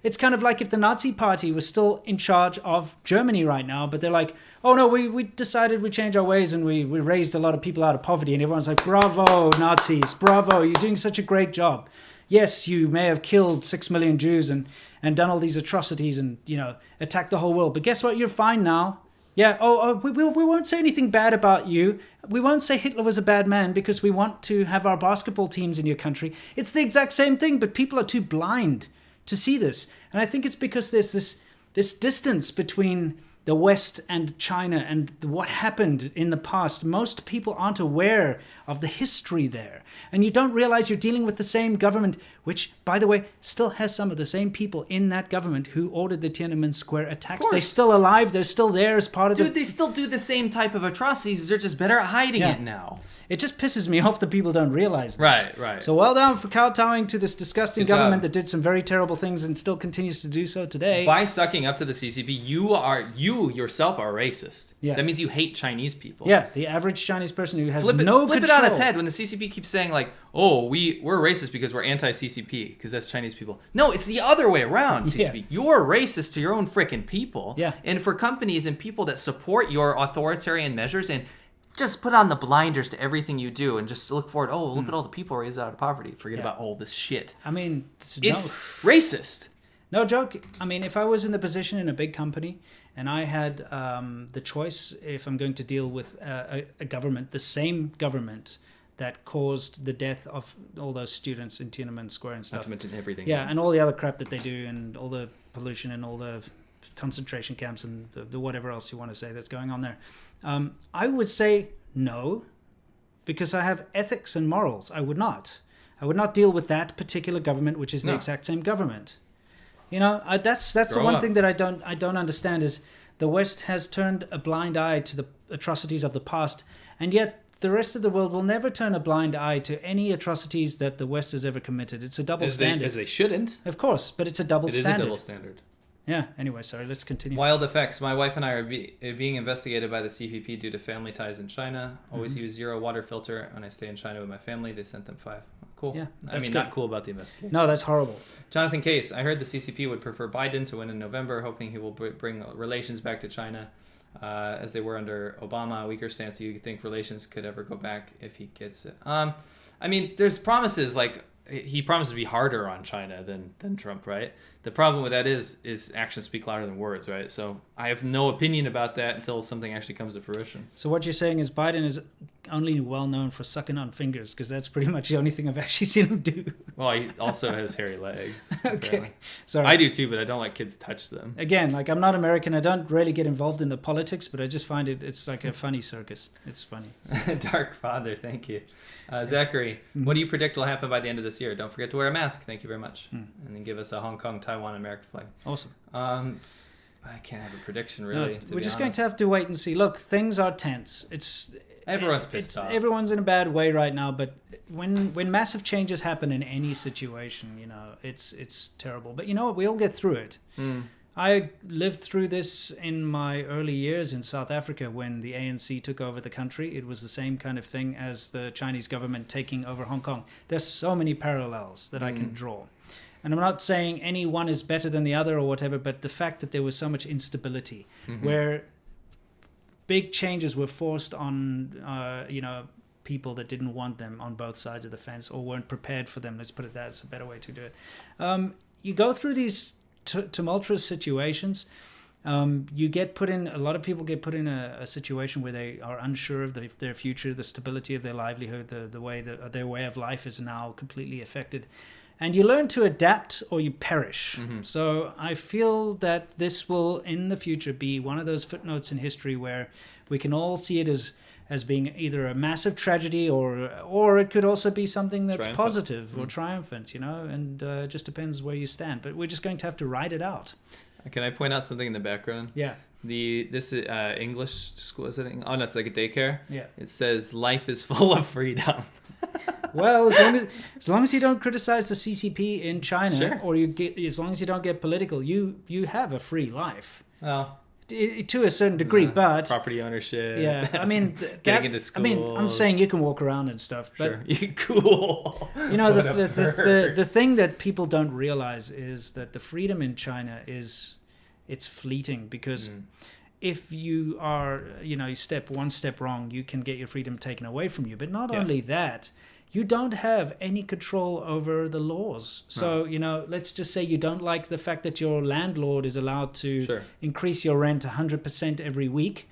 It's kind of like if the Nazi party was still in charge of Germany right now, but they're like, oh no, we decided we change our ways and we raised a lot of people out of poverty. And everyone's like, bravo, Nazis, bravo, you're doing such a great job. Yes, you may have killed 6 million Jews and done all these atrocities and, attacked the whole world. But guess what? You're fine now. Yeah, we won't say anything bad about you. We won't say Hitler was a bad man because we want to have our basketball teams in your country. It's the exact same thing, but people are too blind to see this. And I think it's because there's this distance between the West and China and what happened in the past. Most people aren't aware of the history there. And you don't realize you're dealing with the same government, which, by the way, still has some of the same people in that government who ordered the Tiananmen Square attacks. They're still alive. They're still there as part of they still do the same type of atrocities. They're just better at hiding it now. It just pisses me off that people don't realize this. Right. So well done for kowtowing to this disgusting government that did some very terrible things and still continues to do so today. By sucking up to the CCP, you yourself are racist. Yeah. That means you hate Chinese people. Yeah, the average Chinese person who has flip control. Flip it on its head when the CCP keeps saying like, oh, we're racist because we're anti-CCP because that's Chinese people. No, it's the other way around, CCP. Yeah. You're racist to your own frickin' people. Yeah. And for companies and people that support your authoritarian measures and just put on the blinders to everything you do and just look forward, look at all the people raised out of poverty. Forget about all this shit. I mean, it's racist. No joke. I mean, if I was in the position in a big company and I had the choice, if I'm going to deal with a government, the same government that caused the death of all those students in Tiananmen Square and stuff. Not to mention everything else. And all the other crap that they do and all the pollution and all the concentration camps and the whatever else you want to say that's going on there. I would say no, because I have ethics and morals. I would not deal with that particular government, which is the exact same government. That's the one thing that I don't understand is the West has turned a blind eye to the atrocities of the past, and yet the rest of the world will never turn a blind eye to any atrocities that the West has ever committed. It's a double standard. As they shouldn't. Of course, but it's a double standard. It is a double standard. Yeah, anyway, sorry, let's continue. Wild effects. My wife and I are being investigated by the CPP due to family ties in China. Always use zero water filter when I stay in China with my family. They sent them 5. Cool. Yeah, good. Not cool about the investigation. No, that's horrible. Jonathan Case. I heard the CCP would prefer Biden to win in November, hoping he will bring relations back to China as they were under Obama. A weaker stance. Do you think relations could ever go back if he gets it? I mean, there's promises like he promised to be harder on China than Trump, right? The problem with that is actions speak louder than words, right? So I have no opinion about that until something actually comes to fruition. So what you're saying is Biden is only well known for sucking on fingers, because that's pretty much the only thing I've actually seen him do. Well, he also has hairy legs. Okay, apparently. Sorry. I do too, but I don't let kids touch them. Again, like I'm not American. I don't really get involved in the politics, but I just find it's like a funny circus. It's funny. Dark Father, thank you. Zachary, what do you predict will happen by the end of this year? Don't forget to wear a mask. Thank you very much. And then give us a Hong Kong, Taiwan, American flag. Awesome. I can't have a prediction, really. No, we're just going to have to wait and see. Look, things are tense. Everyone's pissed off. Everyone's in a bad way right now, but when massive changes happen in any situation, it's terrible. But you know what? We all get through it. I lived through this in my early years in South Africa when the ANC took over the country. It was the same kind of thing as the Chinese government taking over Hong Kong. There's so many parallels that I can draw. And I'm not saying any one is better than the other or whatever, but the fact that there was so much instability, where big changes were forced on, people that didn't want them on both sides of the fence or weren't prepared for them. Let's put it that. It's a better way to do it. You go through these tumultuous situations. You get put in, a lot of people get put in a situation where they are unsure of their future, the stability of their livelihood, the way that their way of life is now completely affected. And you learn to adapt or you perish. So I feel that this will in the future be one of those footnotes in history where we can all see it as being either a massive tragedy or it could also be something that's positive or triumphant, and it just depends where you stand. But we're just going to have to ride it out. Can I point out something in the background? Yeah. This English school, is it? Oh, no, it's like a daycare. Yeah. It says life is full of freedom. Well, as long as you don't criticize the CCP in China, or as long as you don't get political, you have a free life. Well, to a certain degree, but property ownership. Yeah, I mean, getting into school. I mean, I'm saying you can walk around and stuff, but cool. The thing that people don't realize is that the freedom in China it's fleeting, because if you are, you step one step wrong, you can get your freedom taken away from you. But not only that, you don't have any control over the laws. So, let's just say you don't like the fact that your landlord is allowed to increase your rent 100% every week.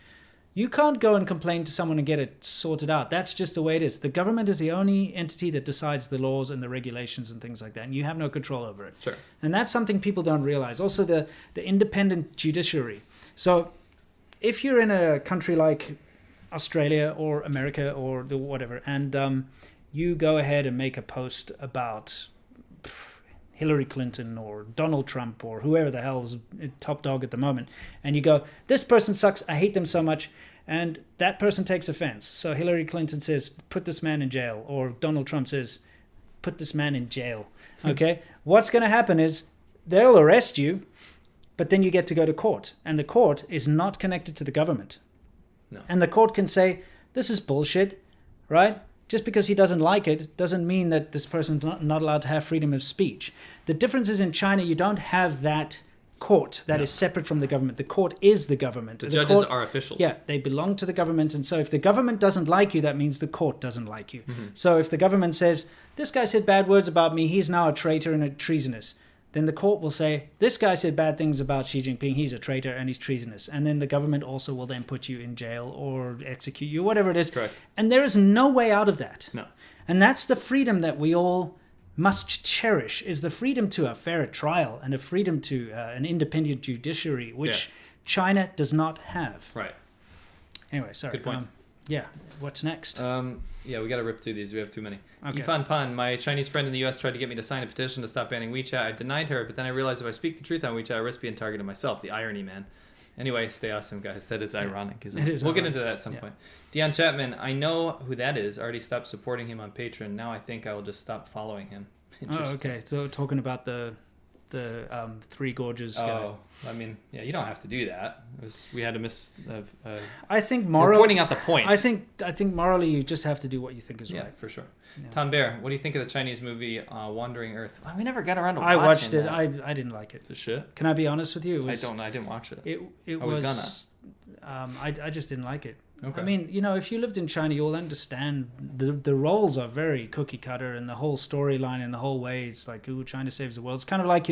You can't go and complain to someone and get it sorted out. That's just the way it is. The government is the only entity that decides the laws and the regulations and things like that, and you have no control over it. Sure. And that's something people don't realize. Also, the independent judiciary. So if you're in a country like Australia or America or whatever, and you go ahead and make a post about Hillary Clinton or Donald Trump or whoever the hell's top dog at the moment, and you go, this person sucks, I hate them so much, and that person takes offense. So Hillary Clinton says, put this man in jail, or Donald Trump says, put this man in jail. Okay? What's going to happen is they'll arrest you, but then you get to go to court, and the court is not connected to the government. No. And the court can say, this is bullshit, right? Just because he doesn't like it doesn't mean that this person's not allowed to have freedom of speech. The difference is in China, you don't have that court that is separate from the government. The court is the government. The judges are officials. Yeah, they belong to the government. And so if the government doesn't like you, that means the court doesn't like you. So if the government says, this guy said bad words about me, he's now a traitor and a treasonous, then the court will say, this guy said bad things about Xi Jinping, he's a traitor and he's treasonous. And then the government also will then put you in jail or execute you, whatever it is. Correct. And there is no way out of that. No. And that's the freedom that we all must cherish, is the freedom to a fair trial and a freedom to an independent judiciary, which China does not have. Right. Anyway, sorry. Good point. What's next? We got to rip through these. We have too many. Okay. Yifan Pan, my Chinese friend in the U.S. tried to get me to sign a petition to stop banning WeChat. I denied her, but then I realized if I speak the truth on WeChat, I risk being targeted myself. The irony, man. Anyway, stay awesome, guys. That is ironic, isn't it? It is We'll ironic. get into that at some point. Dion Chapman, I know who that is. Already stopped supporting him on Patreon. Now I think I will just stop following him. Oh, okay. So talking about the Three Gorges guy. Oh, I mean, you don't have to do that. We had a I think we're pointing out the points. I think morally you just have to do what you think is right. Yeah, for sure. Yeah. Tom Bear, what do you think of the Chinese movie Wandering Earth? Well, we never got around to I watching watched it. that. I didn't like it. It's a shit. Can I be honest with you? I didn't watch it. It I was gonna. I just didn't like it. Okay. I mean, if you lived in China, you'll understand the roles are very cookie cutter, and the whole storyline and the whole way it's like, ooh, China saves the world. It's kind of like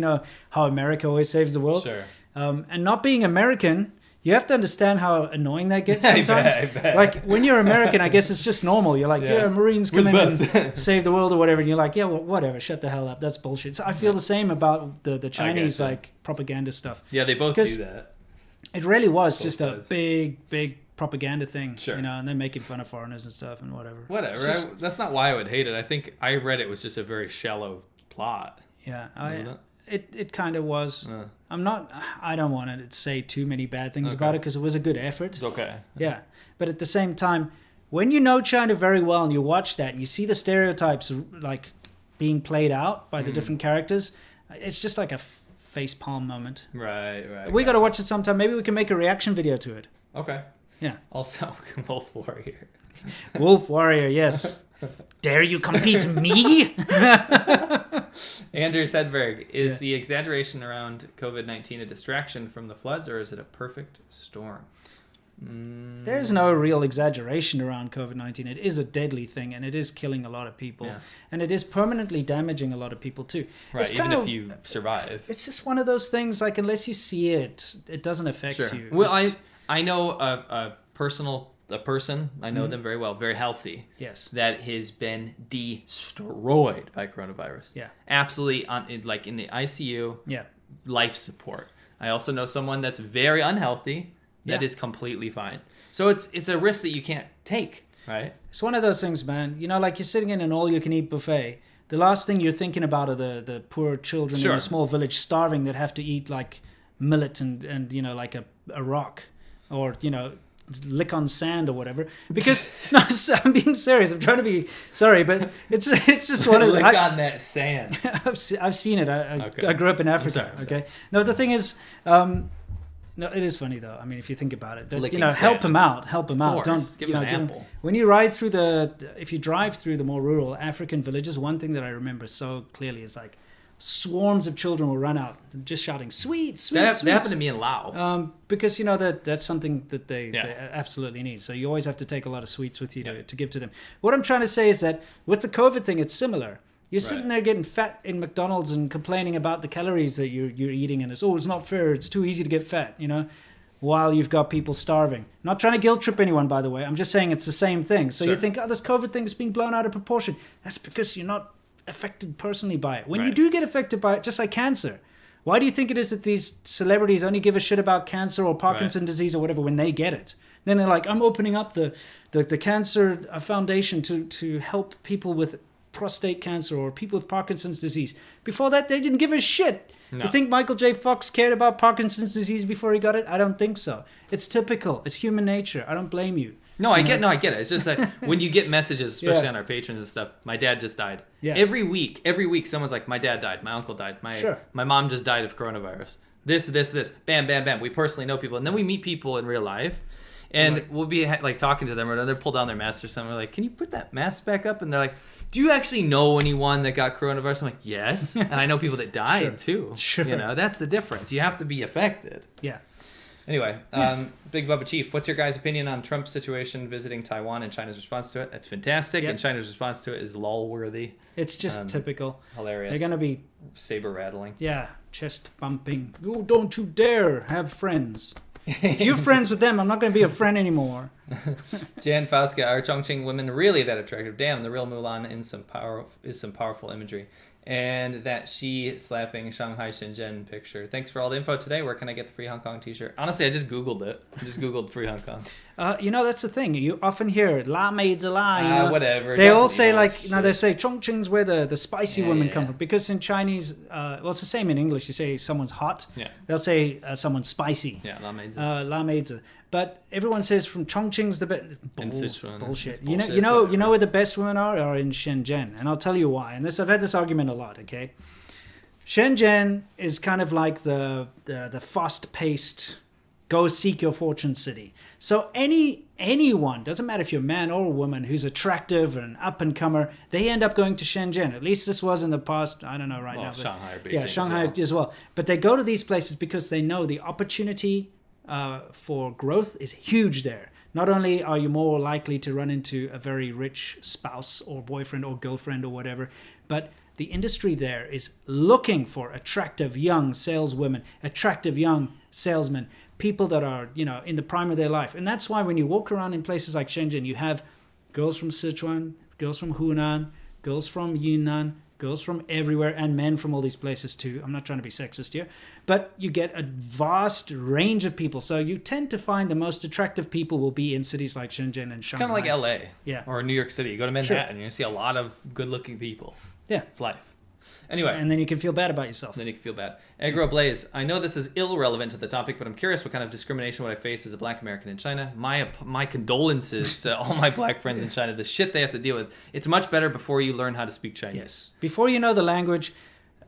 how America always saves the world. Sure. And not being American, you have to understand how annoying that gets sometimes. I bet. Like when you're American, I guess it's just normal. You're like, Marines come in and save the world or whatever, and you're like, whatever, shut the hell up. That's bullshit. So I feel the same about the Chinese propaganda stuff. Yeah, they both do that. It really was Both just sides. a big propaganda thing, Sure. And they're making fun of foreigners and stuff and whatever. Whatever. It's just- That's not why I would hate it. I think I read it was just a very shallow plot. Yeah, Wasn't it kind of was. I don't want to say too many bad things Okay. about it because it was a good effort. It's okay. Yeah, but at the same time, when you know China very well and you watch that and you see the stereotypes like being played out by the different characters, it's just like a facepalm moment. Right. We got to watch it sometime. Maybe we can make a reaction video to it. Okay. Yeah. Also, Wolf Warrior. Wolf Warrior, yes. Dare you compete me? Anders Hedberg, is the exaggeration around COVID-19 a distraction from the floods, or is it a perfect storm? There's no real exaggeration around COVID-19. It is a deadly thing, and it is killing a lot of people. Yeah. And it is permanently damaging a lot of people, too. Right, even if you survive. It's just one of those things, like, unless you see it, it doesn't affect you. Well, I know a person, I know them very well, very healthy. Yes. That has been destroyed by coronavirus. Yeah. Absolutely, like in the ICU, life support. I also know someone that's very unhealthy that is completely fine. So it's a risk that you can't take, right? It's one of those things, man. You know, like you're sitting in an all-you-can-eat buffet. The last thing you're thinking about are the poor children in a small village starving that have to eat, like, millet and you know, like a rock. Or, you know, lick on sand or whatever. Because, no, I'm being serious. I'm trying to be sorry, but it's just one of the... Lick on that sand. I've seen it. I grew up in Africa, I'm sorry. okay? No, the thing is... no, it is funny though. I mean, if you think about it, but Licking you know, help sand. him out. Don't give him an apple. When you if you drive through the more rural African villages, one thing that I remember so clearly is like swarms of children will run out just shouting "sweet, sweet, That sweet." happened to me in Laos. Because you know that's something that they absolutely need. So you always have to take a lot of sweets with you to give to them. What I'm trying to say is that with the COVID thing, it's similar. You're sitting there getting fat in McDonald's and complaining about the calories that you're eating, and it's not fair. It's too easy to get fat, you know, while you've got people starving. Not trying to guilt trip anyone, by the way. I'm just saying it's the same thing. So you think, this COVID thing is being blown out of proportion. That's because you're not affected personally by it. When you do get affected by it, just like cancer, why do you think it is that these celebrities only give a shit about cancer or Parkinson's disease or whatever when they get it? Then they're like, I'm opening up the cancer foundation to help people with prostate cancer or people with Parkinson's disease. Before that, they didn't give a shit. No. You think Michael J. Fox cared about Parkinson's disease before he got it? I don't think so. It's typical. It's human nature. I don't blame you. I get it. It's just that when you get messages, especially on our patrons and stuff, my dad just died. Yeah. Every week, someone's like, my dad died, my uncle died, my mom just died of coronavirus. This. Bam, bam, bam. We personally know people. And then we meet people in real life. And we'll be like talking to them, or they'll pull down their mask or something. We're like, "Can you put that mask back up?" And they're like, "Do you actually know anyone that got coronavirus?" I'm like, "Yes," and I know people that died too. Sure, you know, that's the difference. You have to be affected. Yeah. Anyway, Big Bubba Chief, what's your guys' opinion on Trump's situation visiting Taiwan and China's response to it? That's fantastic, and China's response to it is lol-worthy. It's just typical. Hilarious. They're gonna be saber rattling. Yeah, chest bumping. Oh, don't you dare have friends. If you're friends with them, I'm not going to be a friend anymore. Jan Fauska, are Chongqing women really that attractive? Damn, the real Mulan is some powerful imagery. And that she slapping Shanghai Shenzhen picture. Thanks for all the info today. Where can I get the free Hong Kong t-shirt? Honestly, I just Googled it. I just Googled free Hong Kong. You know, that's the thing. You often hear La Maids a La. You know? Whatever. They all say like, they say Chongqing's where the spicy women come from. Because in Chinese, well, it's the same in English. You say someone's hot. Yeah. They'll say someone's spicy. Yeah, La Maids. La Maids. But everyone says from Chongqing's the best. Bullshit. You know where the best women are in Shenzhen, and I'll tell you why. And I've had this argument a lot. Okay, Shenzhen is kind of like the fast-paced, go seek your fortune city. So anyone, doesn't matter if you're a man or a woman, who's attractive and up and comer, they end up going to Shenzhen. At least this was in the past. I don't know now. But, Shanghai or Beijing. Yeah, Shanghai as well. But they go to these places because they know the opportunity for growth is huge there. Not only are you more likely to run into a very rich spouse or boyfriend or girlfriend or whatever, but the industry there is looking for attractive young saleswomen, attractive young salesmen, people that are, in the prime of their life. And that's why when you walk around in places like Shenzhen, you have girls from Sichuan, girls from Hunan, girls from Yunnan, girls from everywhere, and men from all these places too. I'm not trying to be sexist here, but you get a vast range of people. So you tend to find the most attractive people will be in cities like Shenzhen and Shanghai. Kind of like LA, yeah, or New York City. You go to Manhattan, you're gonna see a lot of good-looking people. Yeah, it's life. Anyway, and then you can feel bad about yourself. Then you can feel bad. Agro Blaze, I know this is irrelevant to the topic, but I'm curious what kind of discrimination would I face as a black American in China? My condolences to all my black friends in China. The shit they have to deal with. It's much better before you learn how to speak Chinese. Yes. Before you know the language,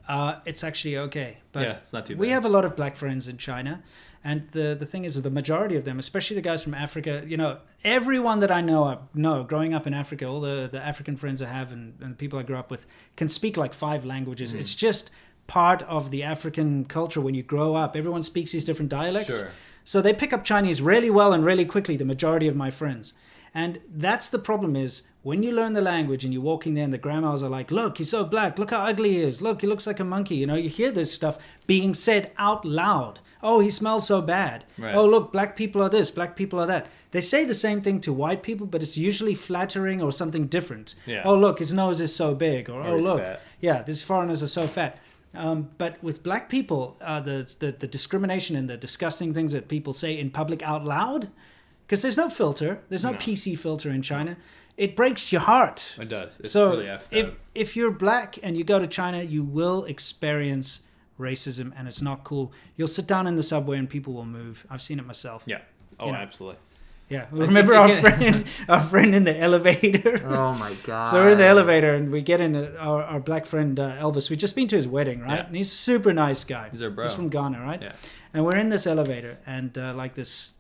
it's actually okay. But yeah, it's not too bad. We have a lot of black friends in China, And the thing is, the majority of them, especially the guys from Africa, you know, everyone that I know growing up in Africa, all the African friends I have and the people I grew up with can speak like 5 languages. It's just part of the African culture when you grow up. Everyone speaks these different dialects. Sure. So they pick up Chinese really well and really quickly, the majority of my friends. And that's the problem is when you learn the language and you're walking there and the grandmas are like, look, he's so black. Look how ugly he is. Look, he looks like a monkey. You know, you hear this stuff being said out loud. Oh, he smells so bad. Right. Oh, look, black people are this, black people are that. They say the same thing to white people, but it's usually flattering or something different. Yeah. Oh, look, his nose is so big. Or oh, he's look, fat. yeah, these foreigners are so fat. But with black people, the discrimination and the disgusting things that people say in public out loud, because there's no filter, there's no PC filter in China, it breaks your heart. It does. It's So really effed up. if you're black and you go to China, you will experience racism, and it's not cool. You'll sit down in the subway and people will move. I've seen it myself. Yeah. Oh, You know. absolutely. Yeah. Remember our friend in the elevator? Oh my god. So we're in the elevator and we get in our black friend Elvis. We've just been to his wedding, right? Yeah. And he's a super nice guy. He's our bro. He's from Ghana, right? Yeah. And we're in this elevator and like this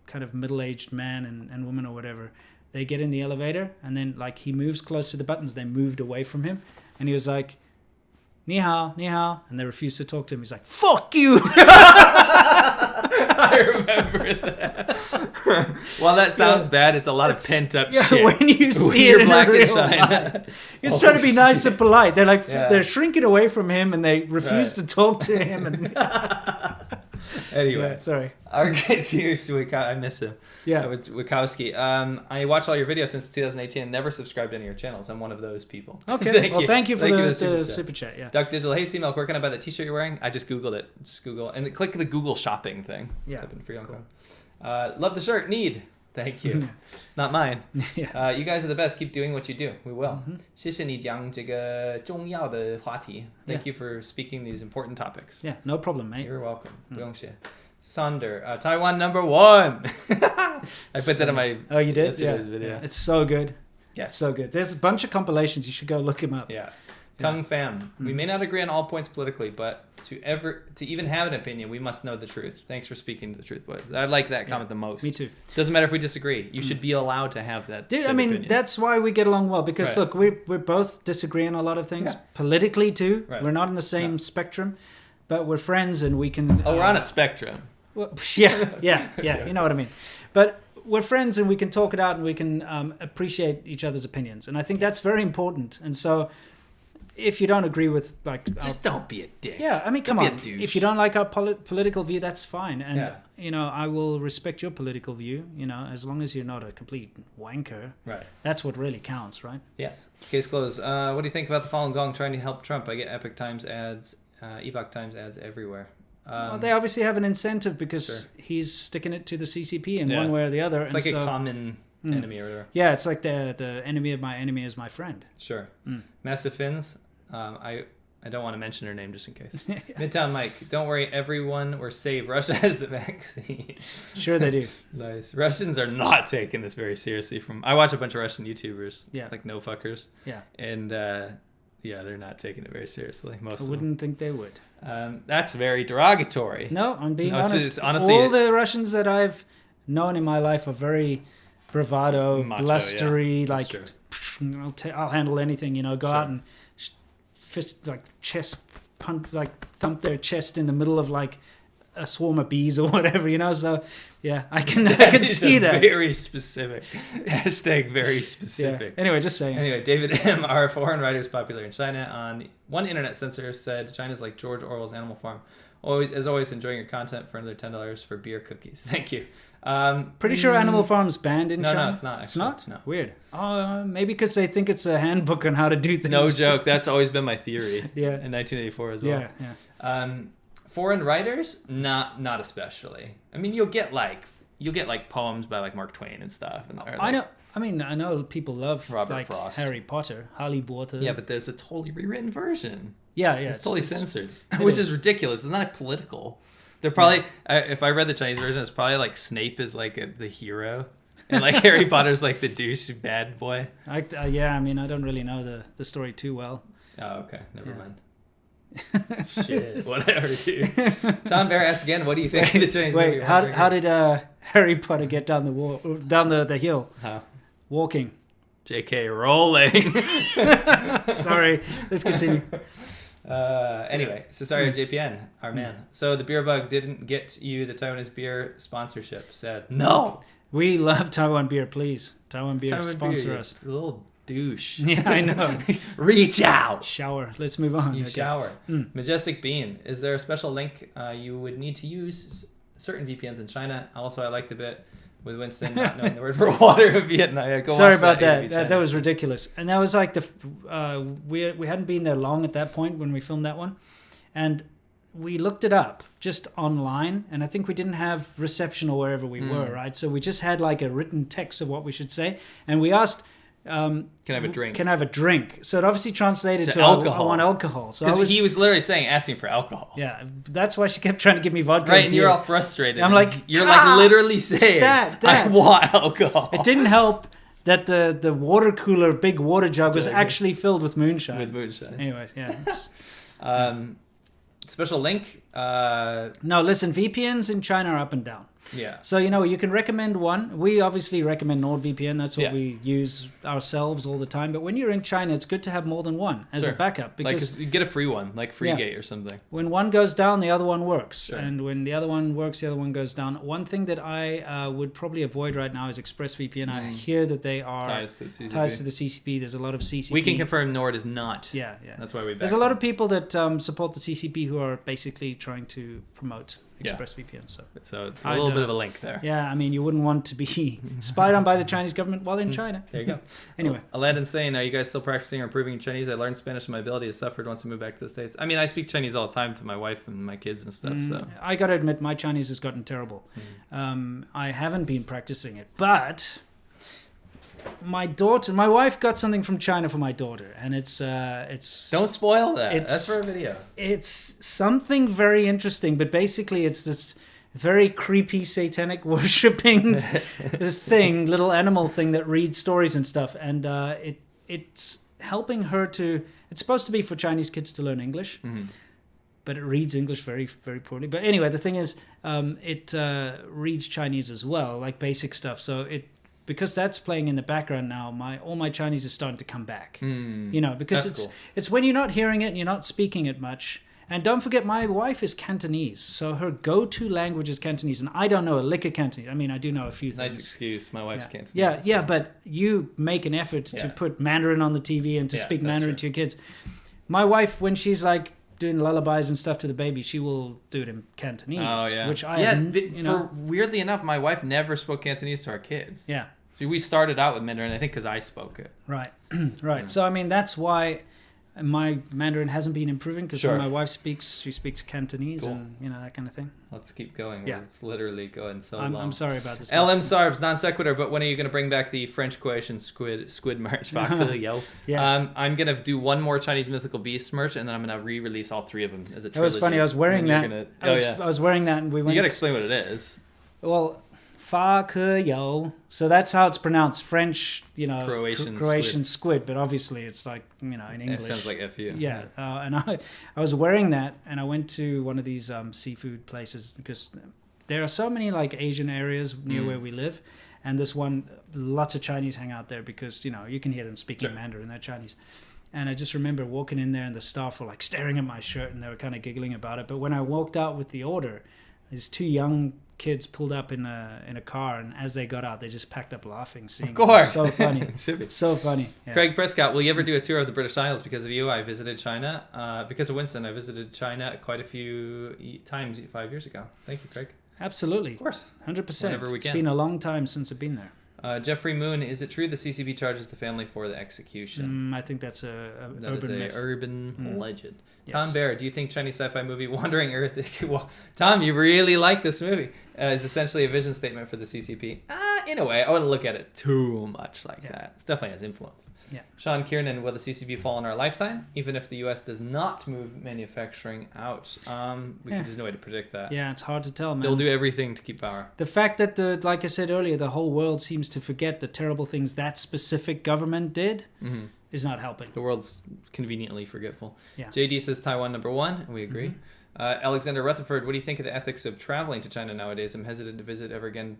kind of middle-aged man and woman or whatever, they get in the elevator and then like he moves close to the buttons. They moved away from him and he was like, ni hao, ni hao. And they refused to talk to him. He's like, fuck you. I remember that. While that sounds bad, it's a lot of pent up shit. When you see you're it black in in real China. life. He's trying to be nice and polite. They're like, Yeah. they're shrinking away from him and they refuse Right. to talk to him. And Anyway, yeah, sorry. I'll get to I miss him. Yeah. Wachowski. I watched all your videos since 2018 and never subscribed to any of your channels. I'm one of those people. Okay. Thank you for the super chat. super chat. Yeah. Duck Digital. Hey, C-Milk, where can I buy that t-shirt you're wearing? I just Googled it. Just Google and click the Google shopping thing. Yeah. Type in free Hong Kong. Love the shirt. Need. Thank you. It's not mine. Yeah. You guys are the best. Keep doing what you do. We will. 谢谢你讲这个重要的话题. Thank Yeah. you for speaking these important topics. Yeah. No problem, mate. You're welcome. 不用谢. Sonder, Taiwan #1. I put that in my Oh, you did? yesterday's Yeah. video. Yeah. It's so good. Yes. So good. There's a bunch of compilations. You should go look them up. Yeah. Tongue fam. We may not agree on all points politically, but to even have an opinion, we must know the truth. Thanks for speaking to the truth, boys. I like that comment the most. Me too. Doesn't matter if we disagree. You should be allowed to have that. Dude, said I mean, opinion. that's why we get along well. Because Right. look, we both disagree on a lot of things. Yeah. Politically too. Right. We're not in the same No. spectrum, but we're friends and we can... Oh, we're on a spectrum. Well, yeah. You know what I mean. But we're friends and we can talk it out and we can appreciate each other's opinions. And I think that's very important. And so if you don't agree with like... Just don't be a dick. Yeah, I mean, come Don't on. be a douche. If you don't like our political view, that's fine. And, Yeah. you know, I will respect your political view, you know, as long as you're not a complete wanker. Right. That's what really counts, right? Yes. Case closed. What do you think about the Falun Gong trying to help Trump? I get Epoch Times ads, Epoch Times ads everywhere. Well, they obviously have an incentive because Sure. he's sticking it to the CCP in Yeah. one way or the other. It's and like so, a common enemy or whatever. Yeah, it's like the enemy of my enemy is my friend. Sure. Massive Fins. I don't want to mention her name just in case. Midtown Mike. Don't worry, everyone. We're safe. Russia has the vaccine. Sure they do. Nice. Russians are not taking this very seriously. I watch a bunch of Russian YouTubers. Yeah. Like no fuckers. Yeah. And yeah, they're not taking it very seriously. Most I of them. wouldn't think they would. That's very derogatory. No, I'm being No, it's honest. just- honestly, all the Russians that I've known in my life are very bravado, Macho, yeah. blustery, That's like true. I'll handle anything, you know, go Sure. out and fist like chest punch, like thump their chest in the middle of like a swarm of bees or whatever, you know. So yeah, I can is see a that. Very specific. Hashtag very Yeah. specific. Anyway, just saying. Anyway, David M. Are foreign writers popular in China? On one internet censor said China's like George Orwell's Animal Farm. As always, enjoying your content for another $10 for beer cookies. Thank you. Pretty sure Animal Farm's banned in No, China. no, it's not. It's actually. not? No. Weird. Maybe because they think it's a handbook on how to do things. No joke. That's always been my theory. Yeah. In 1984 as well. Yeah. Foreign writers, not especially. I mean, you'll get like poems by like Mark Twain and stuff. And, or, like, I know. I mean, I know people love Robert like Frost. Harry Potter, Harry Potter. Yeah, but there's a totally rewritten version. yeah. It's totally censored, it which is. is ridiculous. It's not political. They're probably, if I read the Chinese version, it's probably like Snape is like the hero, and like Harry Potter's like the douche bad boy. Yeah, I mean, I don't really know the story too well. Oh, okay, never Yeah. mind. Shit, whatever, dude. Tom Bear asks again, what do you think of the Chinese movie? Wait, how did Harry Potter get down the wall, down the hill? How? Walking. JK Rowling. Sorry, let's continue. Anyway, Cesario JPN, our man. So the beer bug didn't get you the Taiwanese beer sponsorship. Said no. We love Taiwan beer, please. Taiwan beer, sponsor beer, us. You little douche. Yeah, I know. Reach out. Shower. Let's move on. You shower. Majestic Bean. Is there a special link you would need to use certain VPNs in China? Also, I liked the bit with Winston not knowing the word for water in Vietnam. Sorry about that. That was ridiculous. And that was like we hadn't been there long at that point when we filmed that one, and we looked it up just online, and I think we didn't have reception or wherever we were, right? So we just had like a written text of what we should say, and we asked, can I have a drink? Can I have a drink? So it obviously translated to alcohol. I want alcohol. So he was literally asking for alcohol. Yeah, that's why she kept trying to give me vodka. Right, and you're all frustrated. I'm like, you're like literally saying, I want alcohol. It didn't help that the water cooler, big water jug was actually filled with moonshine. Anyways, yeah. Special link? No, listen, VPNs in China are up and down. Yeah. So, you can recommend one. We obviously recommend NordVPN. That's what we use ourselves all the time. But when you're in China, it's good to have more than one as a backup. Because you get a free one, like Freegate or something. When one goes down, the other one works. Sure. And when the other one works, the other one goes down. One thing that I would probably avoid right now is ExpressVPN. I hear that they are ties to the CCP. There's a lot of CCP. We can confirm Nord is not. Yeah. That's why we back There's a lot of people that support the CCP who are basically trying to promote ExpressVPN. So it's a little bit of a link there. Yeah, I mean, you wouldn't want to be spied on by the Chinese government while in China. There you go. Anyway. Aladdin's saying, are you guys still practicing or improving Chinese? I learned Spanish and my ability has suffered once I moved back to the States. I mean, I speak Chinese all the time to my wife and my kids and stuff. So I got to admit, my Chinese has gotten terrible. I haven't been practicing it, but my wife got something from China for my daughter, and it's don't spoil that. That's for a video. It's something very interesting, but basically it's this very creepy satanic worshipping thing, little animal thing that reads stories and stuff, and it's helping her to. It's supposed to be for Chinese kids to learn English. But it reads English very, very poorly. But anyway, the thing is, it reads Chinese as well, like basic stuff. So because that's playing in the background now, all my Chinese is starting to come back. Because it's when you're not hearing it and you're not speaking it much. And don't forget, my wife is Cantonese, so her go-to language is Cantonese, and I don't know a lick of Cantonese. I mean, I do know a few things. Nice excuse. My wife's Cantonese. Yeah, but you make an effort to put Mandarin on the TV and to speak Mandarin to your kids. My wife, when she's like doing lullabies and stuff to the baby, she will do it in Cantonese. Oh yeah, which weirdly enough, my wife never spoke Cantonese to our kids. Yeah, we started out with Mandarin, I think, because I spoke it. Right, right. Yeah. So I mean, that's why my Mandarin hasn't been improving, because when my wife speaks, she speaks Cantonese and that kind of thing. Let's keep going. Yeah, it's literally going so long. I'm sorry about this. LM Sarbs, non sequitur, but when are you going to bring back the French Croatian squid merch? Yo. Yeah. I'm going to do one more Chinese mythical beast merch, and then I'm going to re-release all three of them as a trilogy. It was funny. I was wearing that. I was wearing that, and we went. You got to explain what it is. Well, fa ke yo. So that's how it's pronounced. French, Croatian squid, but obviously it's like, in English. It sounds like FU. Yeah. And I was wearing that, and I went to one of these seafood places, because there are so many like Asian areas near where we live, and this one, lots of Chinese hang out there, because you can hear them speaking Mandarin, they're Chinese. And I just remember walking in there, and the staff were like staring at my shirt, and they were kind of giggling about it. But when I walked out with the order, these two young kids pulled up in a car, and as they got out, they just packed up laughing. Of course. So funny. So funny. Yeah. Craig Prescott, will you ever do a tour of the British Isles? Because of you, I visited China. Because of Winston, I visited China quite a few times 5 years ago. Thank you, Craig. Absolutely. Of course. 100%. Whenever we can. It's been a long time since I've been there. Jeffrey Moon, is it true the CCP charges the family for the execution? I think that's an urban legend. Yes. Tom Baer, do you think Chinese sci-fi movie Wandering Earth... Well, Tom, you really like this movie. Is essentially a vision statement for the CCP? In a way. I wouldn't look at it too much like that. It definitely has influence. Yeah. Sean Kiernan, will the CCP fall in our lifetime, even if the U.S. does not move manufacturing out? There's no way to predict that. Yeah, it's hard to tell, man. They'll do everything to keep power. The fact that, like I said earlier, the whole world seems to forget the terrible things that specific government did, is not helping. The world's conveniently forgetful. Yeah. JD says Taiwan #1, and we agree. Mm-hmm. Alexander Rutherford, what do you think of the ethics of traveling to China nowadays? I'm hesitant to visit ever again,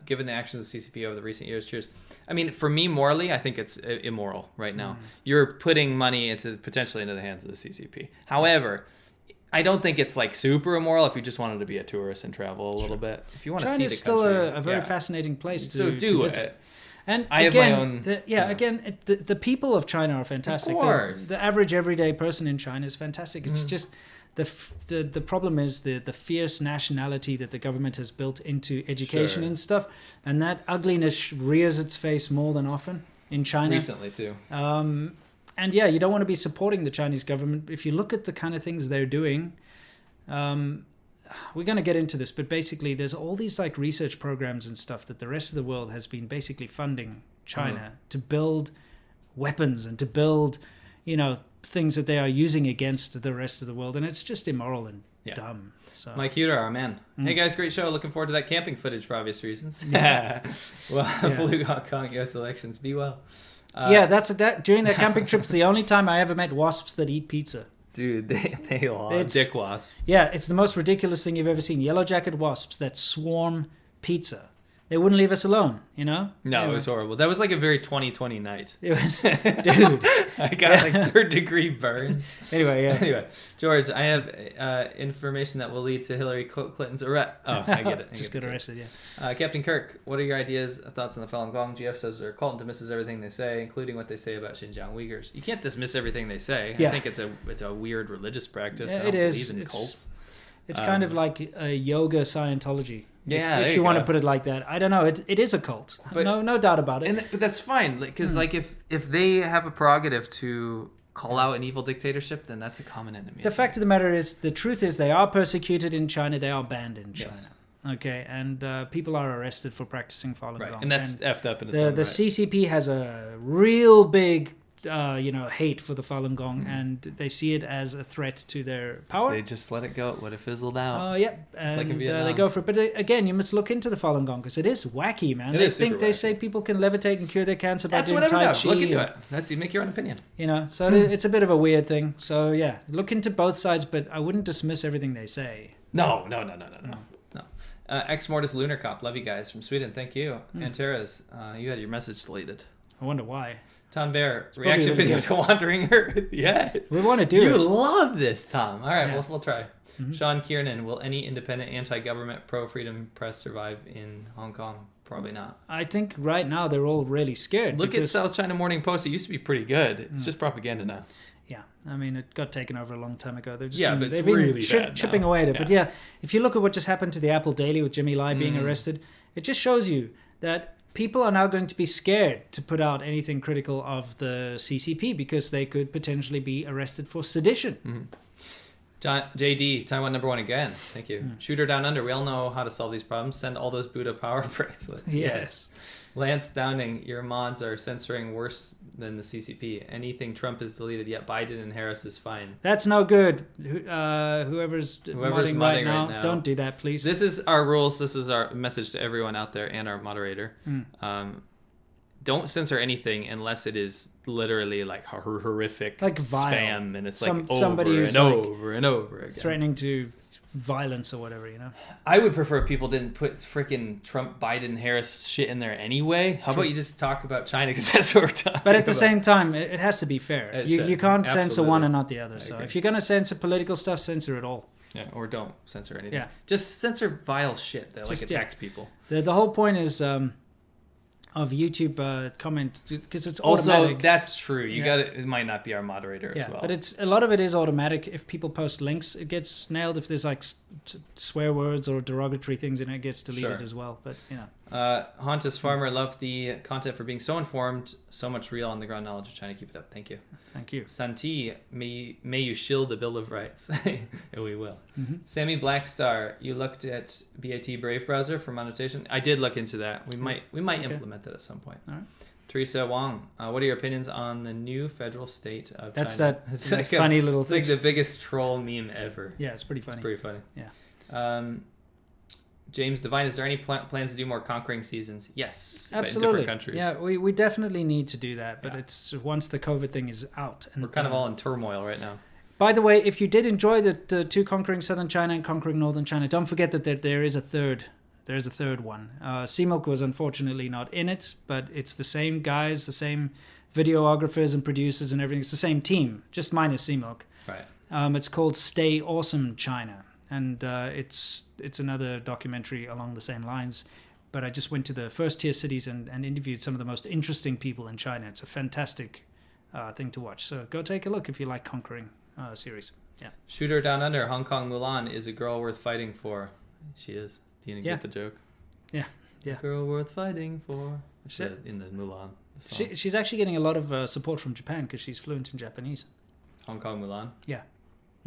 given the actions of the CCP over the recent years. Cheers. I mean, for me, morally, I think it's immoral right now. You're putting money potentially into the hands of the CCP. However, I don't think it's like super immoral if you just wanted to be a tourist and travel a little bit. If you want to see the country. China is still a very fascinating place to visit. It. And I again, have my own. Again, the people of China are fantastic. Of course. The average everyday person in China is fantastic. It's just the problem is the fierce nationality that the government has built into education and stuff, and that ugliness rears its face more than often in China. Recently too. And yeah, you don't want to be supporting the Chinese government. If you look at the kind of things they're doing, we're going to get into this, but basically there's all these like research programs and stuff that the rest of the world has been basically funding China to build weapons and to build, things that they are using against the rest of the world. And it's just immoral and dumb. So. Mike Huter, our man. Hey guys, great show. Looking forward to that camping footage for obvious reasons. Blue Hong Kong US elections. Be well. That's during that camping trip, it's the only time I ever met wasps that eat pizza. Dude, they love dick wasps. Yeah, it's the most ridiculous thing you've ever seen. Yellow jacket wasps that swarm pizza. They wouldn't leave us alone, No, it was horrible. That was like a very 2020 night. It was, dude. I got like 3rd-degree burn. Anyway, George, I have information that will lead to Hillary Clinton's arrest. Oh, I get it. Just got arrested, yeah. Captain Kirk, what are your ideas, thoughts on the Falun Gong? GF says their cult dismisses everything they say, including what they say about Xinjiang Uyghurs. You can't dismiss everything they say. Yeah. I think it's a weird religious practice. Yeah, I don't believe in cults. It's kind of like a yoga Scientology. Yeah, if you want to put it like that. I don't know. It is a cult. But, no doubt about it. But that's fine, because if they have a prerogative to call out an evil dictatorship, then that's a common enemy. The fact of the matter is, the truth is, they are persecuted in China. They are banned in China. Yes. Okay, and people are arrested for practicing Falun Gong. And that's effed up in its own right. The CCP has a real big hate for the Falun Gong, and they see it as a threat to their power. They just let it go. It would have fizzled out. Yeah, just and like in Vietnam. they go for it. But again, you must look into the Falun Gong, because it is wacky, man. They say people can levitate and cure their cancer by doing Tai Chi. Look into it. You make your own opinion. So it's a bit of a weird thing. So yeah, look into both sides, but I wouldn't dismiss everything they say. No. Ex Mortis Lunar Cop, love you guys from Sweden. Thank you. Antares, you had your message deleted. I wonder why. Tom Bear, reaction video to Wandering Earth. Yes. We want to do it. You love this, Tom. All right, we'll try. Mm-hmm. Sean Kiernan, will any independent, anti-government, pro-freedom press survive in Hong Kong? Probably not. I think right now they're all really scared. Look at South China Morning Post. It used to be pretty good. It's just propaganda now. Yeah, I mean, it got taken over a long time ago. They've just but it's really bad chipping away at it. But yeah, if you look at what just happened to the Apple Daily with Jimmy Lai being arrested, it just shows you that people are now going to be scared to put out anything critical of the CCP because they could potentially be arrested for sedition. Mm-hmm. John, JD, Taiwan #1 again. Thank you. Shooter Down Under. We all know how to solve these problems. Send all those Buddha power bracelets. Yes. Lance Downing, your mods are censoring worse than the CCP. Anything Trump has deleted, yet Biden and Harris is fine. That's no good. Whoever's modding right now, don't do that, please. This is our rules. This is our message to everyone out there and our moderator. Don't censor anything unless it is literally like horrific, like vile spam, and it's like somebody over and over and over again. Threatening to violence or whatever, I would prefer if people didn't put freaking Trump, Biden, Harris shit in there anyway. How about you just talk about China, because that's what we're talking about. But at the same time, it has to be fair. You can't censor one and not the other. So if you're going to censor political stuff, censor it all. Yeah, or don't censor anything. Yeah. Just censor vile shit that attacks people. The whole point is of YouTube comment, because it's also automatic. That's true. You got it might not be our moderator as well. But a lot of it is automatic. If people post links, it gets nailed. If there's like swear words or derogatory things in it, gets deleted as well. But Hontus Farmer, love the content for being so informed, so much real on the ground knowledge of China. Keep it up. Thank you. Thank you. Santi, may you shield the Bill of Rights. We will. Sammy Blackstar, you looked at BAT Brave browser for monetization. I did look into that. We might implement that at some point. All right. Teresa Wong, what are your opinions on the new federal state of That's China? That's that funny little thing. It's like the biggest troll meme ever. Yeah, it's pretty funny. It's pretty funny. Yeah. James Devine, is there any plans to do more conquering seasons? Yes, absolutely. in different countries. Yeah, we definitely need to do that, but it's once the COVID thing is out. And we're kind of all in turmoil right now. By the way, if you did enjoy the two conquering southern China and conquering northern China, don't forget that there is a third. There is a third one. Seamilk was unfortunately not in it, but it's the same guys, the same videographers and producers and everything. It's the same team, just minus Seamilk. Right. It's called Stay Awesome China. And it's another documentary along the same lines. But I just went to the first tier cities and interviewed some of the most interesting people in China. It's a fantastic thing to watch. So go take a look if you like conquering series. Yeah. Shooter Down Under, Hong Kong Mulan is a girl worth fighting for. She is. Do you get the joke? Yeah. A girl worth fighting for. In the Mulan song. She's actually getting a lot of support from Japan because she's fluent in Japanese. Hong Kong Mulan? Yeah.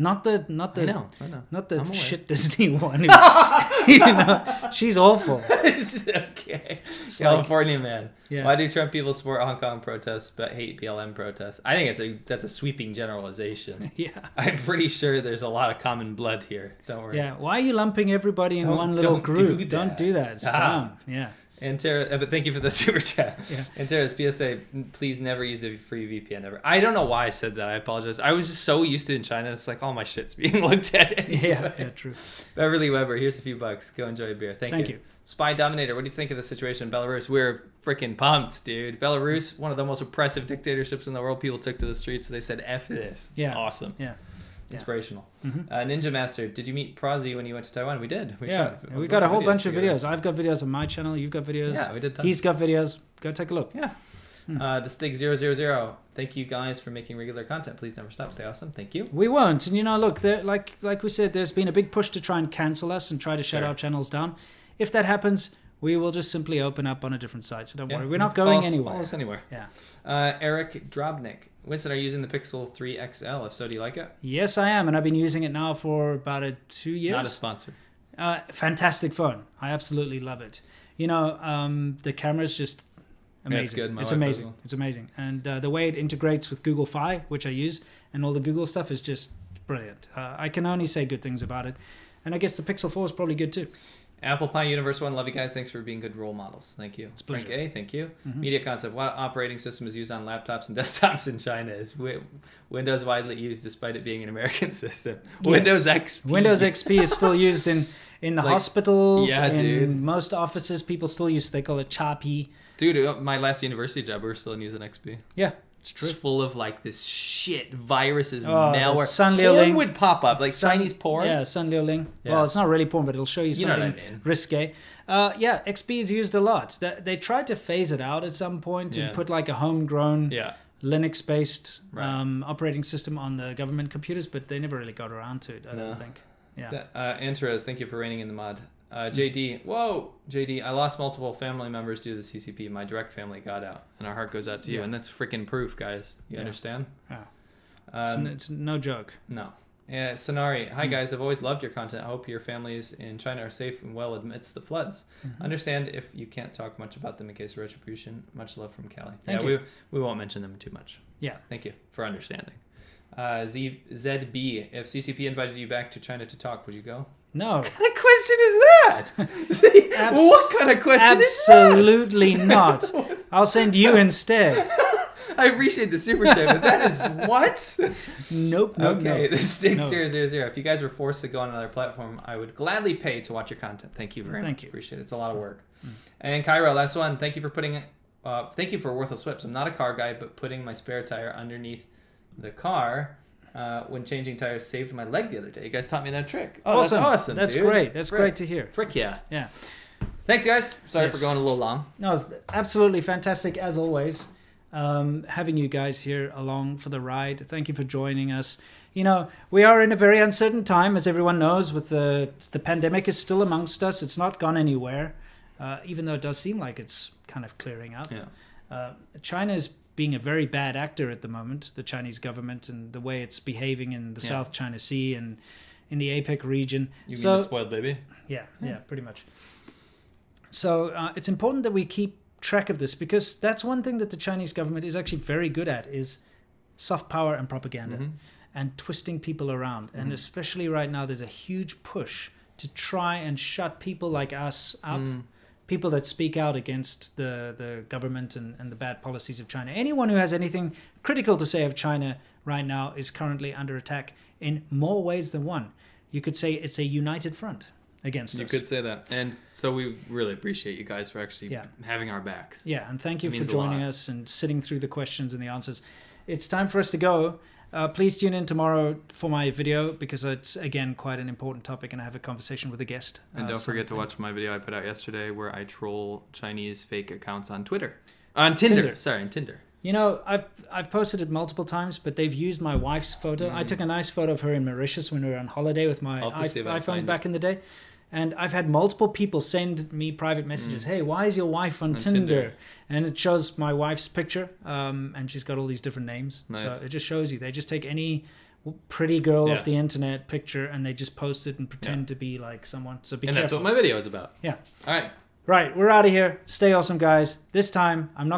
Not the I know. Not the shit Disney one. Who, she's awful. It's okay. California man. Yeah. Why do Trump people support Hong Kong protests but hate BLM protests? I think that's a sweeping generalization. Yeah. I'm pretty sure there's a lot of common blood here. Don't worry. Yeah. Why are you lumping everybody in one little group? Don't do that. It's Stop. dumb. Yeah. And Tara, but thank you for the super chat. Yeah. And Tara's PSA, please never use a free VPN ever. I don't know why I said that. I apologize. I was just so used to it in China. It's like all my shit's being looked at anyway. Yeah, true. Beverly Weber, here's a few bucks. Go enjoy a beer. Thank you. Spy Dominator, what do you think of the situation in Belarus? We're freaking pumped, dude. Belarus, one of the most oppressive dictatorships in the world. People took to the streets. They said, F this. Yeah. Awesome. Yeah. Inspirational. Mm-hmm. Ninja Master, did you meet Prazi when you went to Taiwan? We did. We got a whole bunch of videos. I've got videos on my channel. You've got videos. Yeah, we did tons. He's got videos. Go take a look. Yeah. The Stig 000. Thank you guys for making regular content. Please never stop. Stay awesome. Thank you. We won't. And look, like we said, there's been a big push to try and cancel us and try to shut our channels down. If that happens, we will just simply open up on a different site. So don't worry. We're not going anywhere. Follow us anywhere. Yeah. Eric Drobnik. Winston, are you using the Pixel 3 XL? If so, do you like it? Yes, I am. And I've been using it now for about 2 years. Not a sponsor. Fantastic phone. I absolutely love it. The camera's just amazing. Yeah, it's good. It's amazing. It's amazing. And the way it integrates with Google Fi, which I use, and all the Google stuff is just brilliant. I can only say good things about it. And I guess the Pixel 4 is probably good too. Apple Pie Universe 1, love you guys. Thanks for being good role models. Thank you. It's a pleasure. Frank A, thank you. Mm-hmm. Media Concept, what operating system is used on laptops and desktops in China? Is Windows widely used despite it being an American system? Yes. Windows XP. Windows XP is still used in the hospitals. Yeah, in dude. most offices, people still use, they call it Chapi. Dude, my last university job, we were still using XP. Yeah. It's true. It's full of this shit viruses and malware. Porn would pop up, Chinese porn. Yeah, Sun Liuling. Yeah. Well, it's not really porn, but it'll show you something risque. XP is used a lot. They tried to phase it out at some point and put a homegrown Linux-based operating system on the government computers, but they never really got around to it, I don't think. Yeah. Antras, thank you for reigning in the mod. JD, whoa, JD, I lost multiple family members due to the CCP. My direct family got out, and our heart goes out to you. And that's freaking proof, guys. You understand? Yeah. It's no joke. No. Yeah, Sonari, hi guys, I've always loved your content. I hope your families in China are safe and well amidst the floods. Mm-hmm. Understand if you can't talk much about them in case of retribution. Much love from Cali. Thank you. We won't mention them too much. Yeah. Thank you for understanding. ZB, if CCP invited you back to China to talk, would you go? No. What kind of question is that? What kind of question is that? Absolutely not. I'll send you instead. I appreciate the super chat, but that is what? Nope. Okay, the Stig 000. If you guys were forced to go on another platform, I would gladly pay to watch your content. Thank you very much. Thank you. Appreciate it. It's a lot of work. And Cairo, last one. Thank you for putting thank you for Worthless Whips. I'm not a car guy, but putting my spare tire underneath the car when changing tires saved my leg the other day. You guys taught me that trick. Oh, awesome. That's awesome. That's dude. great. That's great to hear. Frick yeah. Yeah. Thanks, guys. Sorry for going a little long. No, absolutely fantastic as always. Having you guys here along for the ride. Thank you for joining us. We are in a very uncertain time, as everyone knows, with the pandemic is still amongst us. It's not gone anywhere, even though it does seem like it's kind of clearing up. Yeah. China is being a very bad actor at the moment, the Chinese government, and the way it's behaving in the South China Sea and in the APEC region. You mean the spoiled baby? Yeah, pretty much. So it's important that we keep track of this, because that's one thing that the Chinese government is actually very good at, is soft power and propaganda and twisting people around. And especially right now, there's a huge push to try and shut people like us up, people that speak out against the government and the bad policies of China. Anyone who has anything critical to say of China right now is currently under attack in more ways than one. You could say it's a united front against us. You could say that. And so we really appreciate you guys for actually having our backs. Yeah, and thank you for joining us and sitting through the questions and the answers. It's time for us to go. Please tune in tomorrow for my video because it's, again, quite an important topic and I have a conversation with a guest. And don't forget to watch my video I put out yesterday where I troll Chinese fake accounts on Twitter. On Tinder. Sorry, on Tinder. You know, I've posted it multiple times, but they've used my wife's photo. I took a nice photo of her in Mauritius when we were on holiday with my iPhone back in the day. And I've had multiple people send me private messages. Hey, why is your wife on Tinder? And it shows my wife's picture, and she's got all these different names. Nice. So it just shows you. They just take any pretty girl off the internet picture and they just post it and pretend to be like someone. So be careful. And that's what my video is about. Yeah. All right. Right, we're out of here. Stay awesome, guys. This time, I'm not going